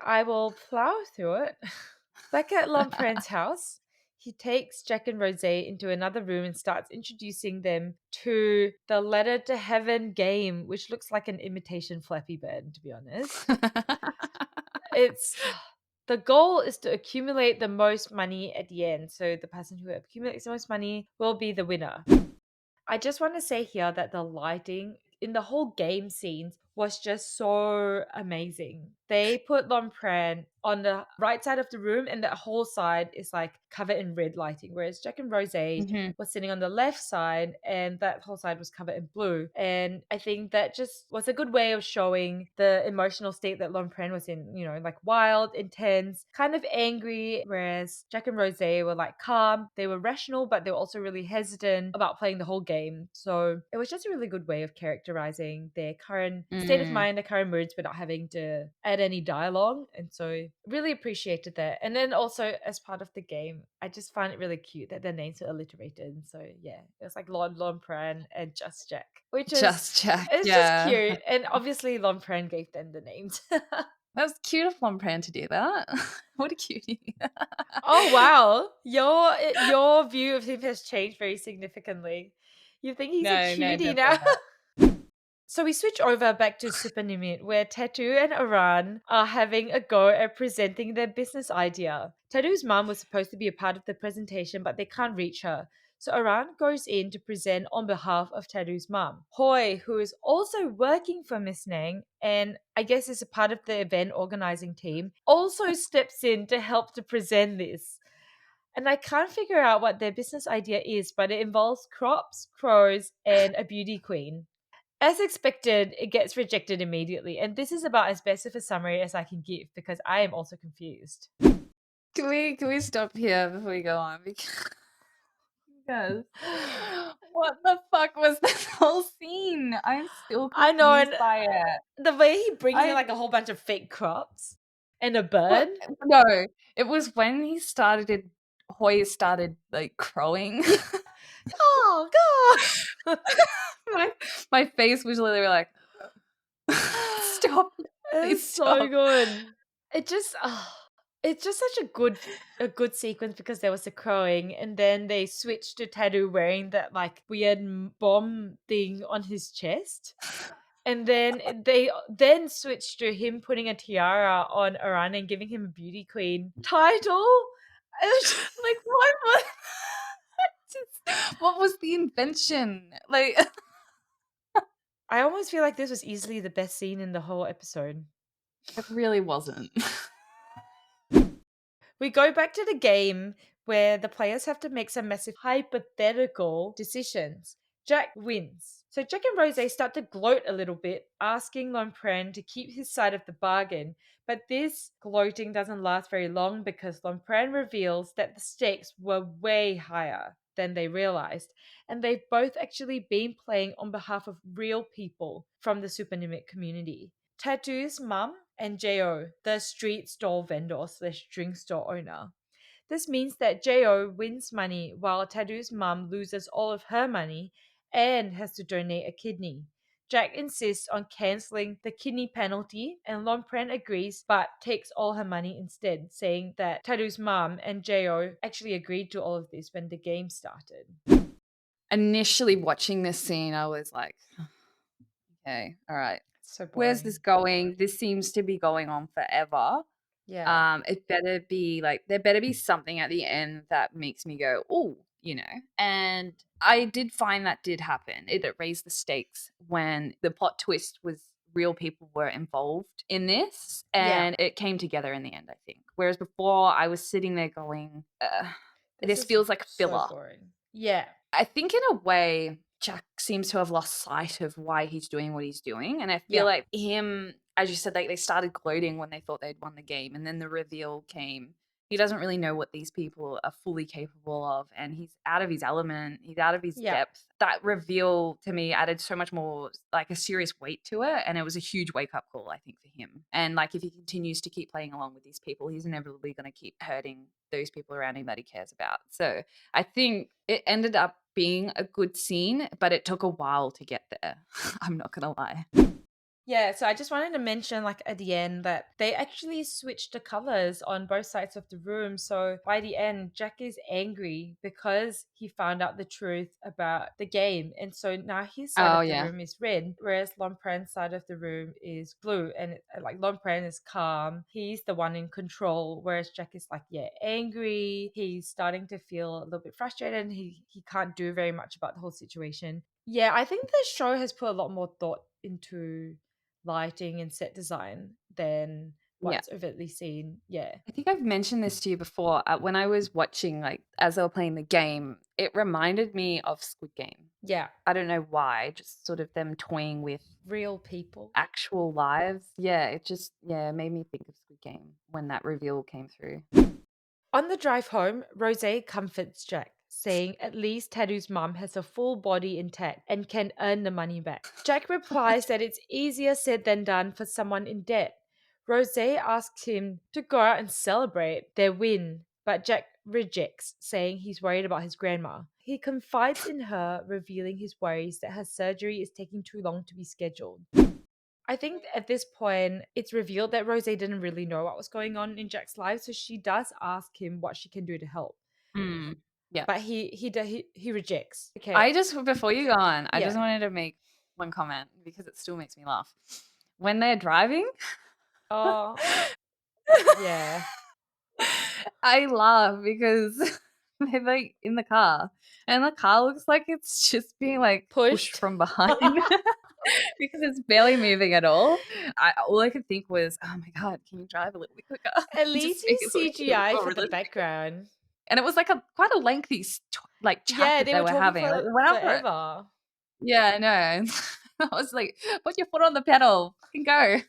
I will plow through it. Back at Lompran's house, he takes Jack and Rose into another room and starts introducing them to the Letter to Heaven game, which looks like an imitation Flappy Bird, to be honest. It's the goal is to accumulate the most money at the end. So the person who accumulates the most money will be the winner. I just want to say here that the lighting in the whole game scenes was just so amazing. They put Lompran on the right side of the room, and that whole side is like covered in red lighting, whereas Jack and Rose Mhm. was sitting on the left side, and that whole side was covered in blue. And I think that just was a good way of showing the emotional state that Lompran was in, like wild, intense, kind of angry, whereas Jack and Rose were like calm. They were rational, but they were also really hesitant about playing the whole game. So it was just a really good way of characterizing their current state of mind, their current moods, without having to add any dialogue. And so really appreciated that. And then also as part of the game, I just find it really cute that their names are alliterated. So yeah, it was like Lompran and Just Jack, which is Just Jack. it's just Yeah. cute. And obviously Lompran gave them the names. That was cute of Lompran to do that. What a cutie. Oh wow, your view of him has changed very significantly. You think he's a No, cutie definitely now? not. So we switch over back to Superlimit, where Tattoo and Aran are having a go at presenting their business idea. Tattoo's mum was supposed to be a part of the presentation, but they can't reach her. So Aran goes in to present on behalf of Tattoo's mum. Hoi, who is also working for Miss Nang and I guess is a part of the event organizing team, also steps in to help to present this. And I can't figure out what their business idea is, but it involves crops, crows, and a beauty queen. As expected, it gets rejected immediately, and this is about as best of a summary as I can give because I am also confused. Can we stop here before we go on? Because what the fuck was this whole scene? I'm still I know, and confused by it. the way he brings in I like a whole bunch of fake crops and a what? bird. No, it was when Hoy started like crowing. Oh god! my face was literally like, stop, It's please so stop. good. It just, it's just such a good sequence because there was the crowing, and then they switched to Tattoo wearing that like weird bomb thing on his chest. And then they then switched to him putting a tiara on Aran and giving him a beauty queen title. It was just- Like what was the invention? Like I almost feel like this was easily the best scene in the whole episode. it really wasn't. We go back to the game where the players have to make some massive hypothetical decisions. Jack wins. So Jack and Rose start to gloat a little bit, asking Lompran to keep his side of the bargain. But this gloating doesn't last very long because Lompran reveals that the stakes were way higher than they realized. And they've both actually been playing on behalf of real people from the Superlimit community. Tattoo's mum and Jo, the street stall vendor slash drink store owner. This means that Jo wins money while Tattoo's mum loses all of her money and has to donate a kidney. Jack insists on cancelling the kidney penalty, and Lompran agrees but takes all her money instead, saying that Tattoo's mum and Jo actually agreed to all of this when the game started. initially watching this scene, I was like, okay, all right. So Where's this boring. going? This seems to be going on forever. Yeah. It better be like there better be something at the end that makes me go, oh, And I did find that did happen. It raised the stakes when the plot twist was real people were involved in this, Yeah. and it came together in the end, I think. Whereas before, I was sitting there going, this is feels like so filler. boring. Yeah. I think in a way, Jack seems to have lost sight of why he's doing what he's doing. And I feel Yeah. like him, as you said, like they started gloating when they thought they'd won the game. And then the reveal came. He doesn't really know what these people are fully capable of. And he's out of his element. He's out of his Yeah. depth. That reveal to me added so much more, like a serious weight to it. And it was a huge wake up call, I think, for him. And like if he continues to keep playing along with these people, he's inevitably going to keep hurting those people around him that he cares about. So I think it ended up being a good scene, but it took a while to get there. I'm not gonna lie. Yeah, so I just wanted to mention, like, at the end that they actually switched the colors on both sides of the room. So by the end, Jack is angry because he found out the truth about the game. And so now his side Oh of the yeah. room is red, whereas Lompran's side of the room is blue. And like, Lompran is calm. He's the one in control, whereas Jack is like, yeah, angry. He's starting to feel a little bit frustrated and he can't do very much about the whole situation. Yeah, I think the show has put a lot more thought into lighting and set design than Yeah. what's overtly seen. Yeah. I think I've mentioned this to you before. When I was watching, like, as they were playing the game, it reminded me of Squid Game. Yeah. I don't know why, just sort of them toying with Real people. actual lives. Yeah, it just, made me think of Squid Game when that reveal came through. On the drive home, Rose comforts Jack, saying at least Tattoo's mum has a full body intact and can earn the money back. Jack replies that it's easier said than done for someone in debt. Rose asks him to go out and celebrate their win, but Jack rejects, saying he's worried about his grandma. He confides in her, revealing his worries that her surgery is taking too long to be scheduled. I think at this point, it's revealed that Rose didn't really know what was going on in Jack's life, so she does ask him what she can do to help, Yeah. but he rejects. Okay, I just, before you go on, I just yeah. wanted to make one comment because it still makes me laugh. When they're driving, Oh, yeah. I laugh because they're like in the car and the car looks like it's just being like pushed Pushed. from behind because it's barely moving at all. All I could think was, oh my God, can you drive a little bit quicker? At Just least make use it look a little CGI more for the realistic. background. And it was like quite a lengthy like chat Yeah, that they they were were talking having. Like for it went on for it. forever. Yeah, I know. I was like, put your foot on the pedal. Fucking go.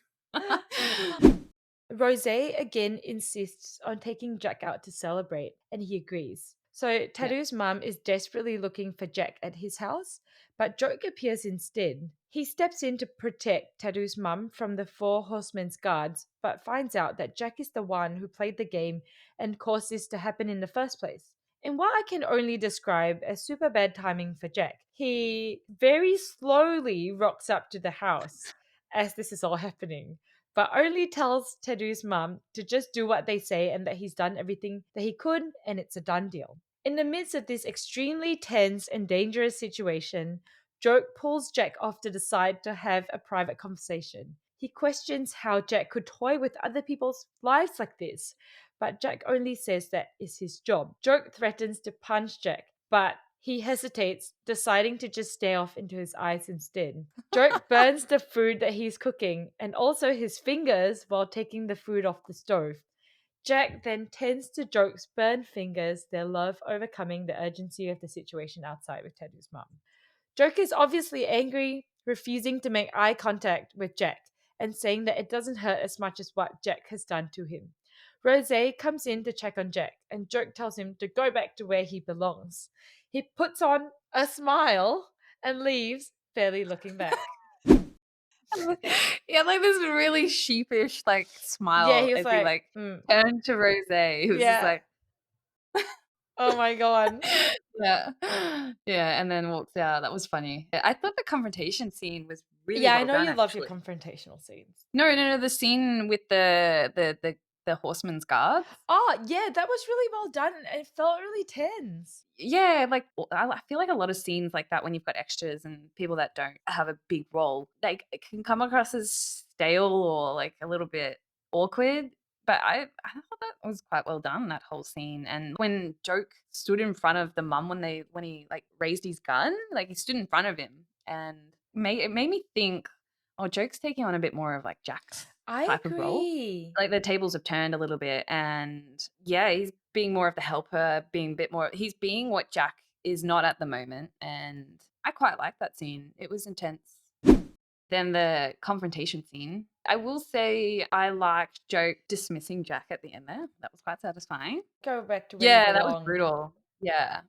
Rose again insists on taking Jack out to celebrate, and he agrees. So Yeah. Tattoo's mum is desperately looking for Jack at his house, but Joke appears instead. He steps in to protect Tattoo's mum from the Four Horsemen's guards, but finds out that Jack is the one who played the game and caused this to happen in the first place. In what I can only describe as super bad timing for Jack, he very slowly rocks up to the house as this is all happening, but only tells Tattoo's mum to just do what they say and that he's done everything that he could and it's a done deal. In the midst of this extremely tense and dangerous situation, Joke pulls Jack off to the side to have a private conversation. He questions how Jack could toy with other people's lives like this, but Jack only says that is his job. Joke threatens to punch Jack, but he hesitates, deciding to just stare off into his eyes instead. Joke burns the food that he's cooking and also his fingers while taking the food off the stove. Jack then tends to Joke's burned fingers, their love overcoming the urgency of the situation outside with Tattoo's mum. Joke is obviously angry, refusing to make eye contact with Jack and saying that it doesn't hurt as much as what Jack has done to him. Rose comes in to check on Jack, and Joke tells him to go back to where he belongs. He puts on a smile and leaves, barely looking back. He had like this really sheepish like Yeah, smile he was as he like, like turned to Rose. He was just yeah. like, Oh my god. yeah, yeah, and then walks out. That was funny. I thought the confrontation scene was really Yeah, I well know done, you love your actually. confrontational scenes. No, the scene with the the horseman's guards. Oh, yeah, that was really well done. It felt really tense. Yeah, like I feel like a lot of scenes like that when you've got extras and people that don't have a big role, like it can come across as stale or like a little bit awkward. But I thought that was quite well done, that whole scene. And when Joke stood in front of the mum when he like raised his gun, like he stood in front of him and it made me think, oh, Joke's taking on a bit more of like Jack's I type of role. agree. Like the tables have turned a little bit, and yeah, he's being more of the helper, being a bit more, he's being what Jack is not at the moment, and I quite like that scene. It was intense. Then the confrontation scene. I will say I liked Joke dismissing Jack at the end there. That was quite satisfying. Go back to where you Yeah, that was belong. brutal. Yeah.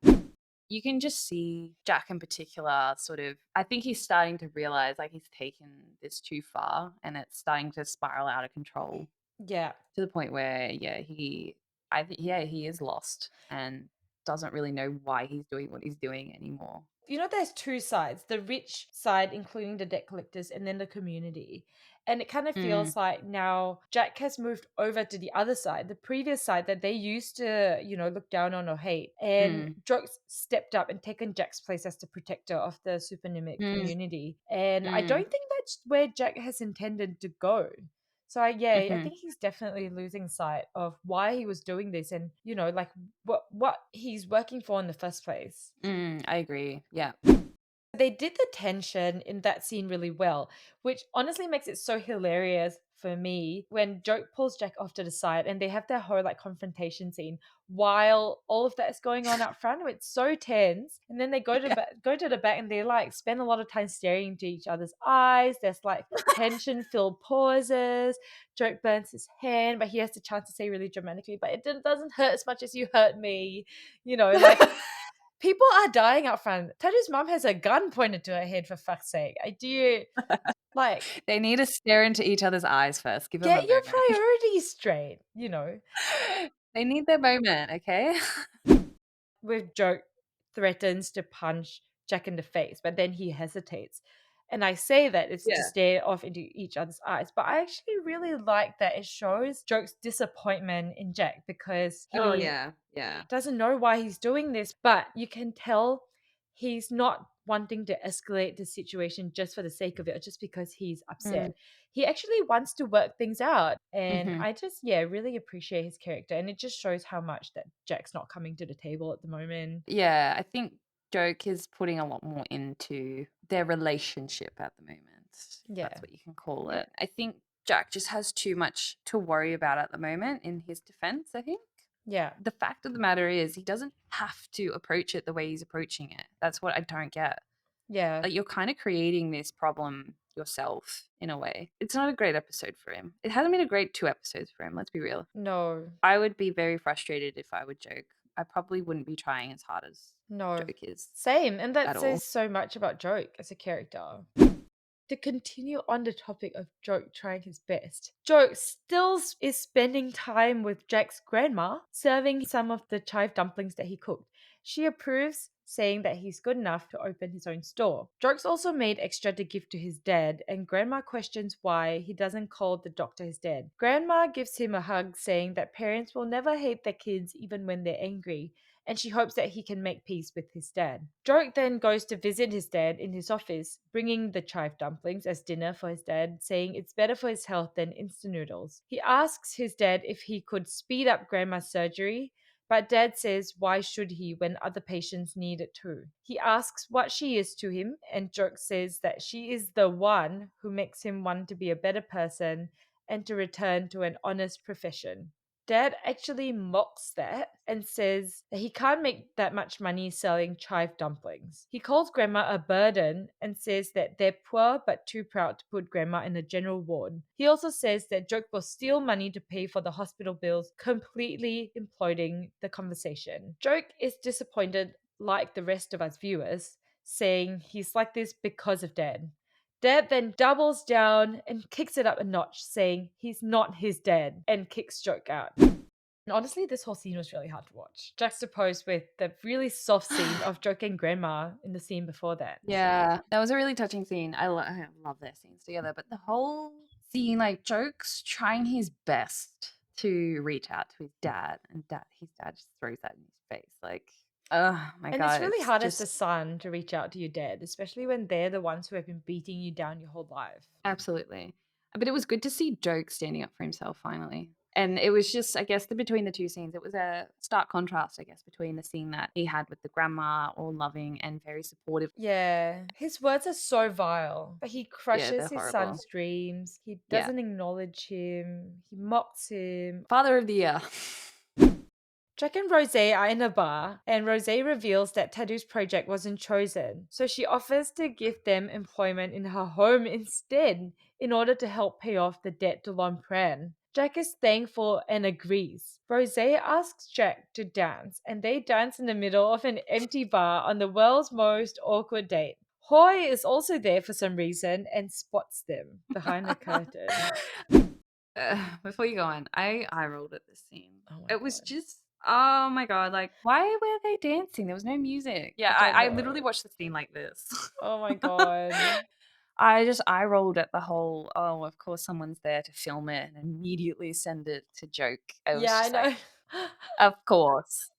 You can just see Jack in particular sort of, I think he's starting to realize like he's taken this too far and it's starting to spiral out of control Yeah. to the point where he is lost and doesn't really know why he's doing what he's doing anymore. You know, there's two sides, the rich side, including the debt collectors, and then the community. And it kind of Mm, feels like now Jack has moved over to the other side, the previous side that they used to, look down on or hate. And mm, Joke's stepped up and taken Jack's place as the protector of the supernymic mm, community. And I mm, don't think that's where Jack has intended to go. So I mhm, think he's definitely losing sight of why he was doing this and, like what he's working for in the first place. I agree. Yeah. They did the tension in that scene really well, which honestly makes it so hilarious for me when Joke pulls Jack off to the side and they have their whole like confrontation scene while all of that is going on out front. It's so tense, and then they Yeah. go to the back and they like spend a lot of time staring into each other's eyes. There's like tension filled pauses. Joke burns his hand, but he has the chance to say really dramatically, "But doesn't hurt as much as you hurt me," like. People are dying out front. Taju's mom has a gun pointed to her head, for fuck's sake. I do like They need to stare into each other's eyes first. Give them a get your moment. priorities straight. They need their moment, okay? With Joke threatens to punch Jack in the face, but then he hesitates. And I say that it's to Yeah. stare off into each other's eyes, but I actually really like that it shows Joke's disappointment in Jack because Oh he yeah. Yeah. doesn't know why he's doing this, but you can tell he's not wanting to escalate the situation just for the sake of it or just because he's Mm, upset. He actually wants to work things out. And mhm. I just, really appreciate his character. And it just shows how much that Jack's not coming to the table at the moment. Yeah, I think Joke is putting a lot more into their relationship at the moment. If Yeah. that's what you can call it. I think Jack just has too much to worry about at the moment in his defense, I think. Yeah. The fact of the matter is he doesn't have to approach it the way he's approaching it. That's what I don't get. Yeah. Like you're kind of creating this problem yourself in a way. It's not a great episode for him. It hasn't been a great 2 episodes for him, let's be real. No. I would be very frustrated if I would Joke. I probably wouldn't be trying as hard as No. Joke is Same. And that at all. says so much about Joke as a character. To continue on the topic of Joke trying his best, Joke still is spending time with Jack's grandma, serving some of the chive dumplings that he cooked. She approves, saying that he's good enough to open his own store. Joke's also made extra to give to his dad, and Grandma questions why he doesn't call the doctor his dad. Grandma gives him a hug, saying that parents will never hate their kids even when they're angry, and she hopes that he can make peace with his dad. Joke then goes to visit his dad in his office, bringing the chive dumplings as dinner for his dad, saying it's better for his health than instant noodles. He asks his dad if he could speed up Grandma's surgery, but Dad says why should he when other patients need it too. He asks what she is to him, and Joke says that she is the one who makes him want to be a better person and to return to an honest profession. Dad actually mocks that and says that he can't make that much money selling chive dumplings. He calls Grandma a burden and says that they're poor but too proud to put Grandma in a general ward. He also says that Joke will steal money to pay for the hospital bills, completely imploding the conversation. Joke is disappointed, like the rest of us viewers, saying he's like this because of Dad. Dad then doubles down and kicks it up a notch, saying he's not his dad, and kicks Joke out. And honestly, this whole scene was really hard to watch, juxtaposed with the really soft scene of Joke and Grandma in the scene before that. Yeah, that was a really touching scene. I love their scenes together, but the whole scene, like Joke's trying his best to reach out to his dad, and his dad just throws that in his face. Like, oh my And it's God, really it's hard as a just son to reach out to your dad, especially when they're the ones who have been beating you down your whole life. absolutely. But it was good to see Joke standing up for himself finally. And it was just, I guess, between the two scenes, it was a stark contrast, I guess, between the scene that he had with the grandma, all loving and very supportive. Yeah, his words are so vile, but he Yeah, they're crushes his horrible. son's dreams. He Yeah. doesn't acknowledge him. He mocks him. Father of the year. Jack and Rose are in a bar, and Rose reveals that Tattoo's project wasn't chosen, so she offers to give them employment in her home instead, in order to help pay off the debt to Lompran. Jack is thankful and agrees. Rose asks Jack to dance, and they dance in the middle of an empty bar on the world's most awkward date. Hoy is also there for some reason and spots them behind the curtain. Before you go on, I rolled at this scene. Oh my It was god. just, oh my God, like, why were they dancing? There was no music. Yeah, I don't I literally know. watched the scene like this. Oh my god. I rolled at the whole, oh, of course someone's there to film it and immediately send it to Joke. It was Yeah, I just like, know. of course.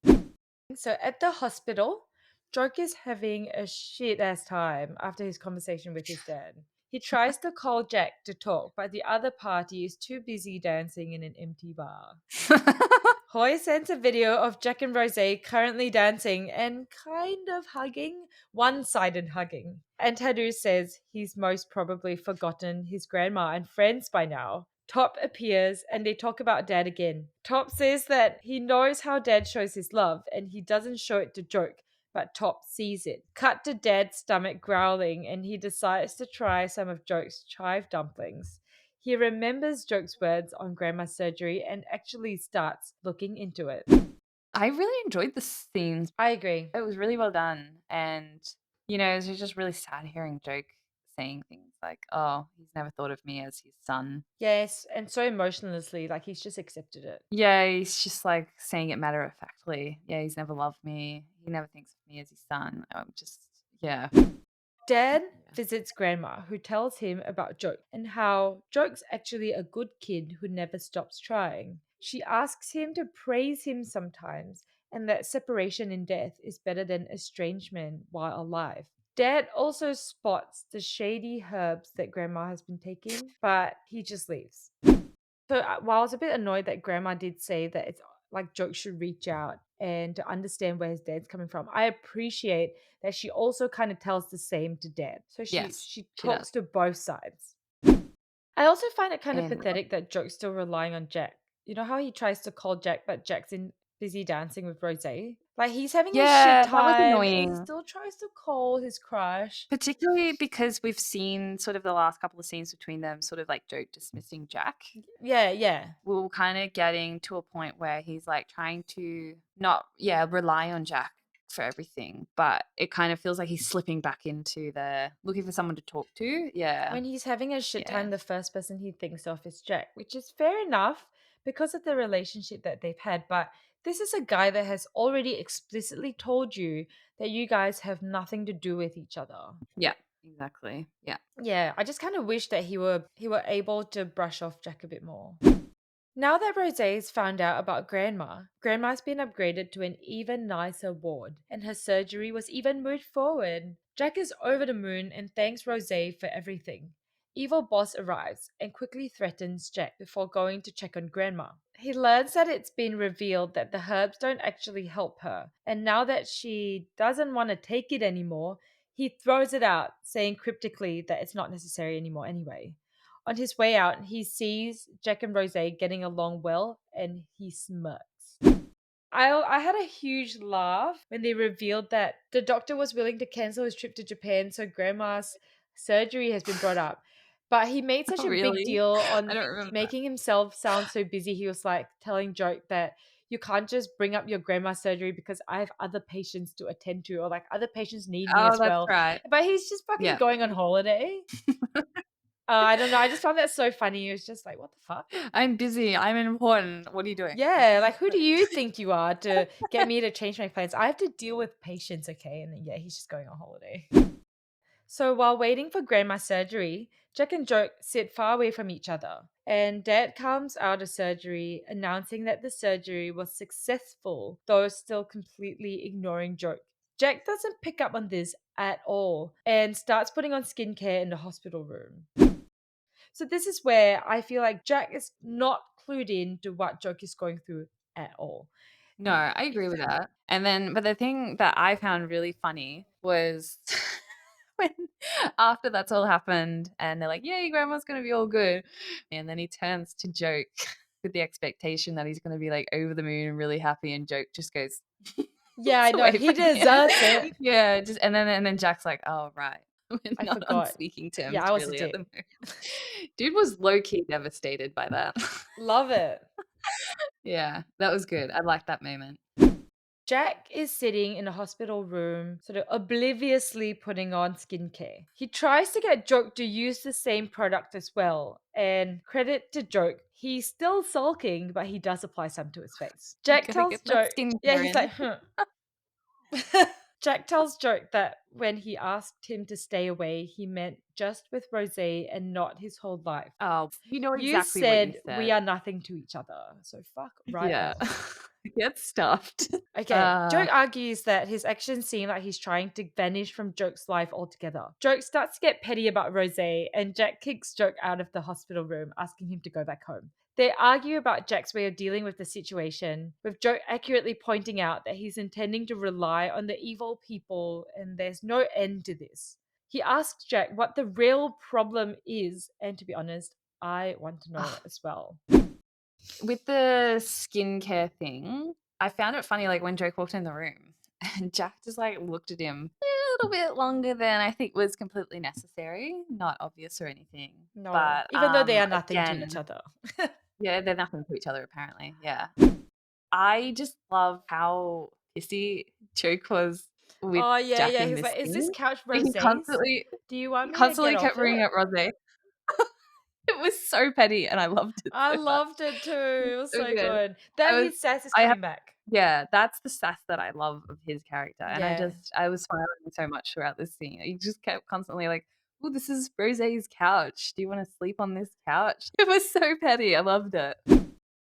So at the hospital, Joke is having a shit ass time after his conversation with his dad. He tries to call Jack to talk, but the other party is too busy dancing in an empty bar. Hoy sends a video of Jack and Rose currently dancing and kind of hugging, one-sided hugging. And Tattoo says he's most probably forgotten his grandma and friends by now. Top appears and they talk about Dad again. Top says that he knows how Dad shows his love and he doesn't show it to Joke, but Top sees it. Cut to Dad's stomach growling and he decides to try some of Joke's chive dumplings. He remembers Joke's words on Grandma's surgery and actually starts looking into it. I really enjoyed the scenes. I agree. It was really well done. And, it was just really sad hearing Joke saying things like, oh, he's never thought of me as his son. Yes, and so emotionlessly, like he's just accepted it. Yeah, he's just like saying it matter of factly. Yeah, he's never loved me. He never thinks of me as his son. Yeah. Dad visits Grandma, who tells him about Joke and how Joke's actually a good kid who never stops trying. She asks him to praise him sometimes and that separation in death is better than estrangement while alive. Dad also spots the shady herbs that Grandma has been taking, but he just leaves. So while I was a bit annoyed that Grandma did say that it's like Joke should reach out and to understand where his dad's coming from, I appreciate that she also kind of tells the same to Dad. So she Yes, she she does. talks to both sides. I also find it kind of And pathetic that Joke's still relying on Jack. You know how he tries to call Jack, but Jack's busy dancing with Rose? Like he's having a shit yeah, that was time and he annoying. still tries to call his crush. Particularly because we've seen sort of the last couple of scenes between them, sort of like Joke dismissing Jack. Yeah, yeah. We were kind of getting to a point where he's like trying to not, rely on Jack for everything, but it kind of feels like he's slipping back into the looking for someone to talk to. Yeah. When he's having a shit Yeah. time, the first person he thinks of is Jack, which is fair enough because of the relationship that they've had. But this is a guy that has already explicitly told you that you guys have nothing to do with each other. Yeah, exactly. Yeah. Yeah, I just kind of wish that he were able to brush off Jack a bit more. Now that Rosé's found out about Grandma's been upgraded to an even nicer ward, and her surgery was even moved forward. Jack is over the moon and thanks Rosé for everything. Evil Boss arrives and quickly threatens Jack before going to check on Grandma. He learns that it's been revealed that the herbs don't actually help her, and now that she doesn't want to take it anymore, he throws it out, saying cryptically that it's not necessary anymore anyway. On his way out, he sees Jack and Rose getting along well and he smirks. I had a huge laugh when they revealed that the doctor was willing to cancel his trip to Japan so Grandma's surgery has been brought up. But he made such Oh, a big really? deal I on don't remember that. making himself sound so busy. He was like telling Joke that you can't just bring up your grandma's surgery because I have other patients to attend to, or like other patients need me Oh, as that's well. right. But he's just fucking Yeah. going on holiday. I don't know. I just found that so funny. It was just like, what the fuck? I'm busy. I'm important. What are you doing? Yeah, like who do you think you are to get me to change my plans? I have to deal with patients, okay? And then, yeah, he's just going on holiday. So while waiting for Grandma's surgery, Jack and Joke sit far away from each other. And Dad comes out of surgery announcing that the surgery was successful, though still completely ignoring Joke. Jack doesn't pick up on this at all and starts putting on skincare in the hospital room. So this is where I feel like Jack is not clued in to what Joke is going through at all. No, I agree with that. And then, but the thing that I found really funny was when after that's all happened and they're like, "Yay, grandma's gonna be all good." And then he turns to Joke with the expectation that he's gonna be like over the moon and really happy, and Joke just goes Yeah, I looks know. away He from him. deserves it. Yeah, just and then Jack's like, "Oh, right. We're I not on forgot. speaking Yeah, terms I also really at did. the moment." Dude was low-key devastated by that. Love it. Yeah, that was good. I like that moment. Jack is sitting in a hospital room, sort of obliviously putting on skincare. He tries to get Joke to use the same product as well, and credit to Joke, he's still sulking, but he does apply some to his face. Jack Gotta tells get that Joke, yeah, skincare he's in. like, Jack tells Joke that when he asked him to stay away, he meant just with Rose and not his whole life. Oh, you know You exactly what you said we said. are nothing to each other, so fuck right Yeah. off. Get stuffed. Okay, Joke argues that his actions seem like he's trying to vanish from Joke's life altogether. Joke starts to get petty about Rose, and Jack kicks Joke out of the hospital room, asking him to go back home. They argue about Jack's way of dealing with the situation, with Joke accurately pointing out that he's intending to rely on the evil people and there's no end to this. He asks Jack what the real problem is, and to be honest, I want to know as well. With the skincare thing, I found it funny, like, when Joke walked in the room and Jack just, like, looked at him a little bit longer than I think was completely necessary. Not obvious or anything. No, But, even though they are nothing to each again, other. yeah, they're nothing to each other apparently, yeah. I just love how pissy Joke was with Oh, yeah, Jack yeah. in He's this like, "Is this scene. couch He Rosé's? constantly Do you want he me to get constantly kept off bringing it?" up Rosé. It was so petty, and I loved it I so much. loved it too. It was It was so so good. good. That I was his sass is I have coming back. yeah, that's the sass that I love of his character, and Yeah. I was smiling so much throughout this scene. He just kept constantly like, "Oh, this is Rosé's couch. Do you wanna sleep on this couch?" It was so petty, I loved it.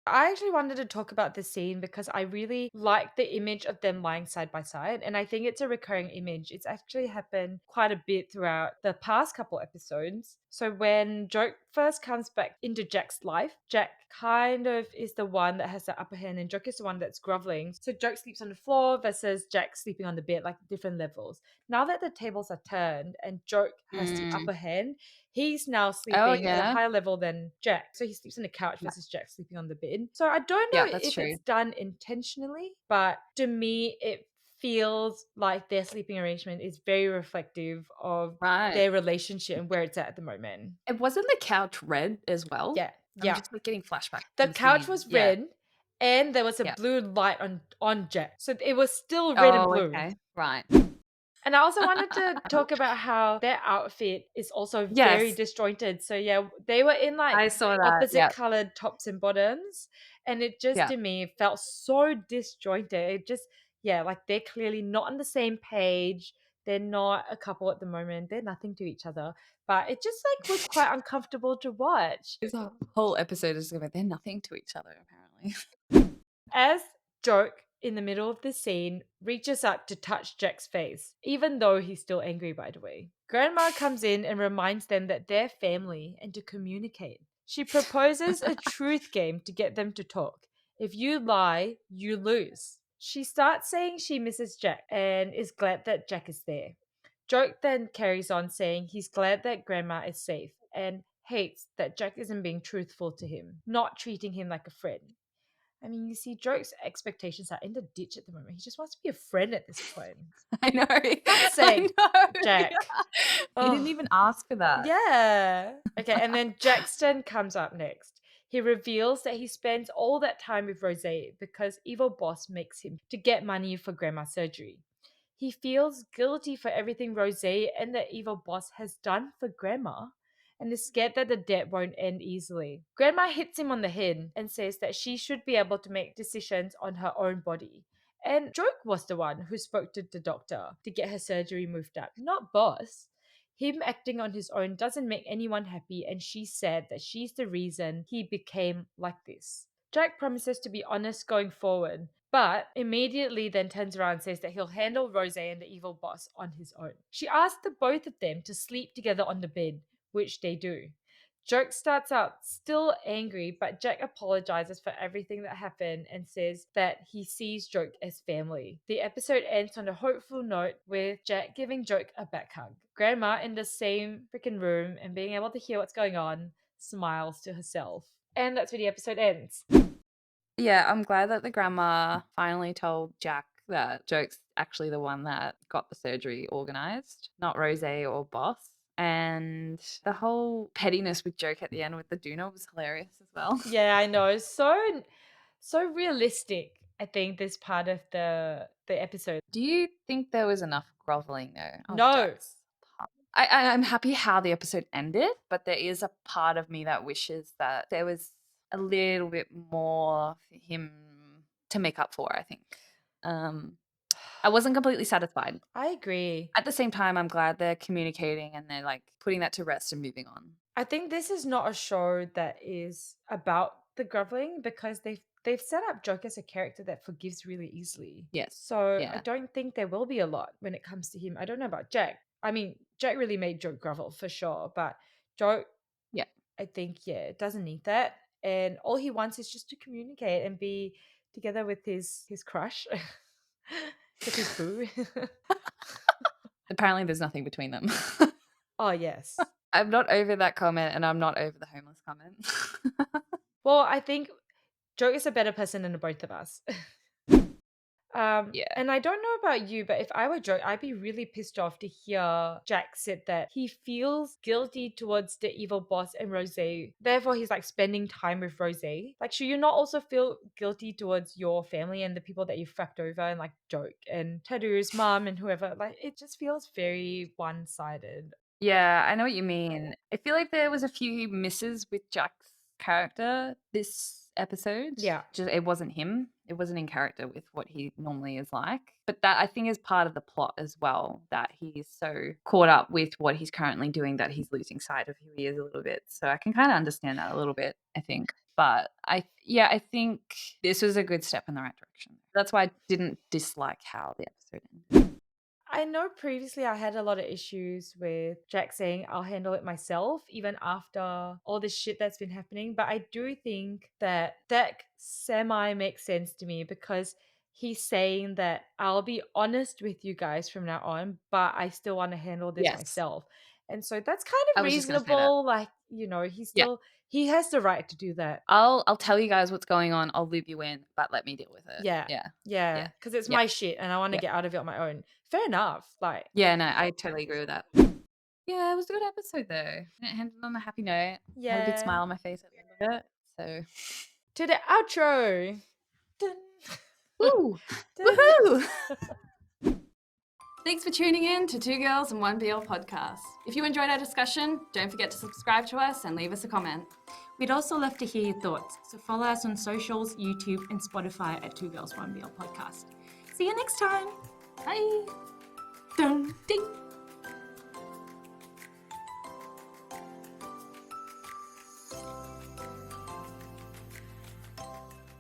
I actually wanted to talk about this scene because I really like the image of them lying side by side. And I think it's a recurring image. It's actually happened quite a bit throughout the past couple episodes. So when Joke first comes back into Jack's life, Jack kind of is the one that has the upper hand and Joke is the one that's groveling. So Joke sleeps on the floor versus Jack sleeping on the bed, like different levels. Now that the tables are turned and Joke has the Mm. upper hand, he's now Oh, sleeping at a yeah? higher level than Jack. So he sleeps on the couch Yeah. versus Jack sleeping on the bed. So I don't Yeah, know that's if true. it's done intentionally, but to me, it feels like their sleeping arrangement is very reflective of Right. their relationship and where it's at the moment. And wasn't the couch red as well? Yeah, I'm yeah. just, like, getting flashbacks The to the couch scene. was Yeah, red and there was a yeah. blue light on Jack. So it was still red and Oh, blue. okay. Right. And I also wanted to talk about how their outfit is also very Yes, disjointed. So yeah, they were in like I saw that. opposite Yeah, colored tops and bottoms, and it just yeah. to me felt so disjointed. It just yeah, like they're clearly not on the same page. They're not a couple at the moment. They're nothing to each other. But it just like was quite uncomfortable to watch. This whole episode is about they're nothing to each other, apparently. As Joke, in the middle of the scene, reaches up to touch Jack's face, even though he's still angry, by the way. Grandma comes in and reminds them that they're family and to communicate. She proposes a truth game to get them to talk. If you lie, you lose. She starts saying she misses Jack and is glad that Jack is there. Joke then carries on saying he's glad that Grandma is safe and hates that Jack isn't being truthful to him, not treating him like a friend. I mean, you see, Joke's expectations are in the ditch at the moment. He just wants to be a friend at this point. I know. God's I sake, know. Jack. He didn't Oh, even ask for that. yeah. Okay, and then Jackson comes up next. He reveals that he spends all that time with Rose because evil boss makes him to get money for grandma's surgery. He feels guilty for everything Rose and the evil boss has done for grandma and is scared that the debt won't end easily. Grandma hits him on the head and says that she should be able to make decisions on her own body. And Joke was the one who spoke to the doctor to get her surgery moved up, not boss. him acting on his own doesn't make anyone happy, and she said that she's the reason he became like this. Jack promises to be honest going forward, but immediately then turns around and says that he'll handle Rose and the evil boss on his own. She asks the both of them to sleep together on the bed, which they do. Joke starts out still angry, but Jack apologizes for everything that happened and says that he sees Joke as family. The episode ends on a hopeful note with Jack giving Joke a back hug. Grandma, in the same freaking room and being able to hear what's going on, smiles to herself. And that's where the episode ends. Yeah, I'm glad that the grandma finally told Jack that Joke's actually the one that got the surgery organized, not Rose or Boss. And the whole pettiness with Joke at the end with the doona was hilarious as well. Yeah, I know. So realistic, I think, this part of the episode. Do you think there was enough groveling though of No. Jack's part? I'm happy how the episode ended, but there is a part of me that wishes that there was a little bit more for him to make up for, I think. I wasn't completely satisfied. I agree. At the same time, I'm glad they're communicating and they're like putting that to rest and moving on. I think this is not a show that is about the groveling, because they've set up Joke as a character that forgives really easily. Yes. So I Yeah. don't think there will be a lot when it comes to him. I don't know about Jack. I mean, Jack really made Joke grovel for sure, but Joke, Yeah. I think, yeah, doesn't need that. And all he wants is just to communicate and be together with his crush. With his boo. Apparently, there's nothing between them. Oh, yes. I'm not over that comment and I'm not over the homeless comment. Well, I think Joke is a better person than the both of us. Yeah. And I don't know about you, but if I were Joke, I'd be really pissed off to hear Jack said that he feels guilty towards the evil boss and Rose. Therefore, he's like spending time with Rose. Like, should you not also feel guilty towards your family and the people that you fucked over, and like Joke and Tattoo's mom and whoever? Like, it just feels very one-sided. Yeah, I know what you mean. I feel like there was a few misses with Jack's character this episode. Yeah. Just it wasn't him. It wasn't in character with what he normally is like. But that I think is part of the plot as well, that he's so caught up with what he's currently doing that he's losing sight of who he is a little bit. So I can kind of understand that a little bit, I think. But I think this was a good step in the right direction. That's why I didn't dislike how the episode ended. I know previously I had a lot of issues with Jack saying I'll handle it myself, even after all this shit that's been happening. But I do think that semi makes sense to me, because he's saying that I'll be honest with you guys from now on, but I still want to handle this Yes. myself. And so that's kind I of was just gonna say that. reasonable. Like, he has the right to do that. I'll tell you guys what's going on. I'll loop you in, but let me deal with it. Yeah. Yeah. Yeah. Because it's Yeah. my shit and I want to Yeah. get out of it on my own. Fair enough. Like, Yeah, no, I totally agree with that. Yeah, it was a good episode though. It ended on a happy note. I had a big yeah. smile on my face at the end of it. So To the outro. Dun. woo! Dun. Woohoo! Thanks for tuning in to Two Girls and One BL podcast. If you enjoyed our discussion, don't forget to subscribe to us and leave us a comment. We'd also love to hear your thoughts, so follow us on socials, YouTube, and Spotify at Two Girls One BL Podcast. See you next time. Bye! Dun, ding.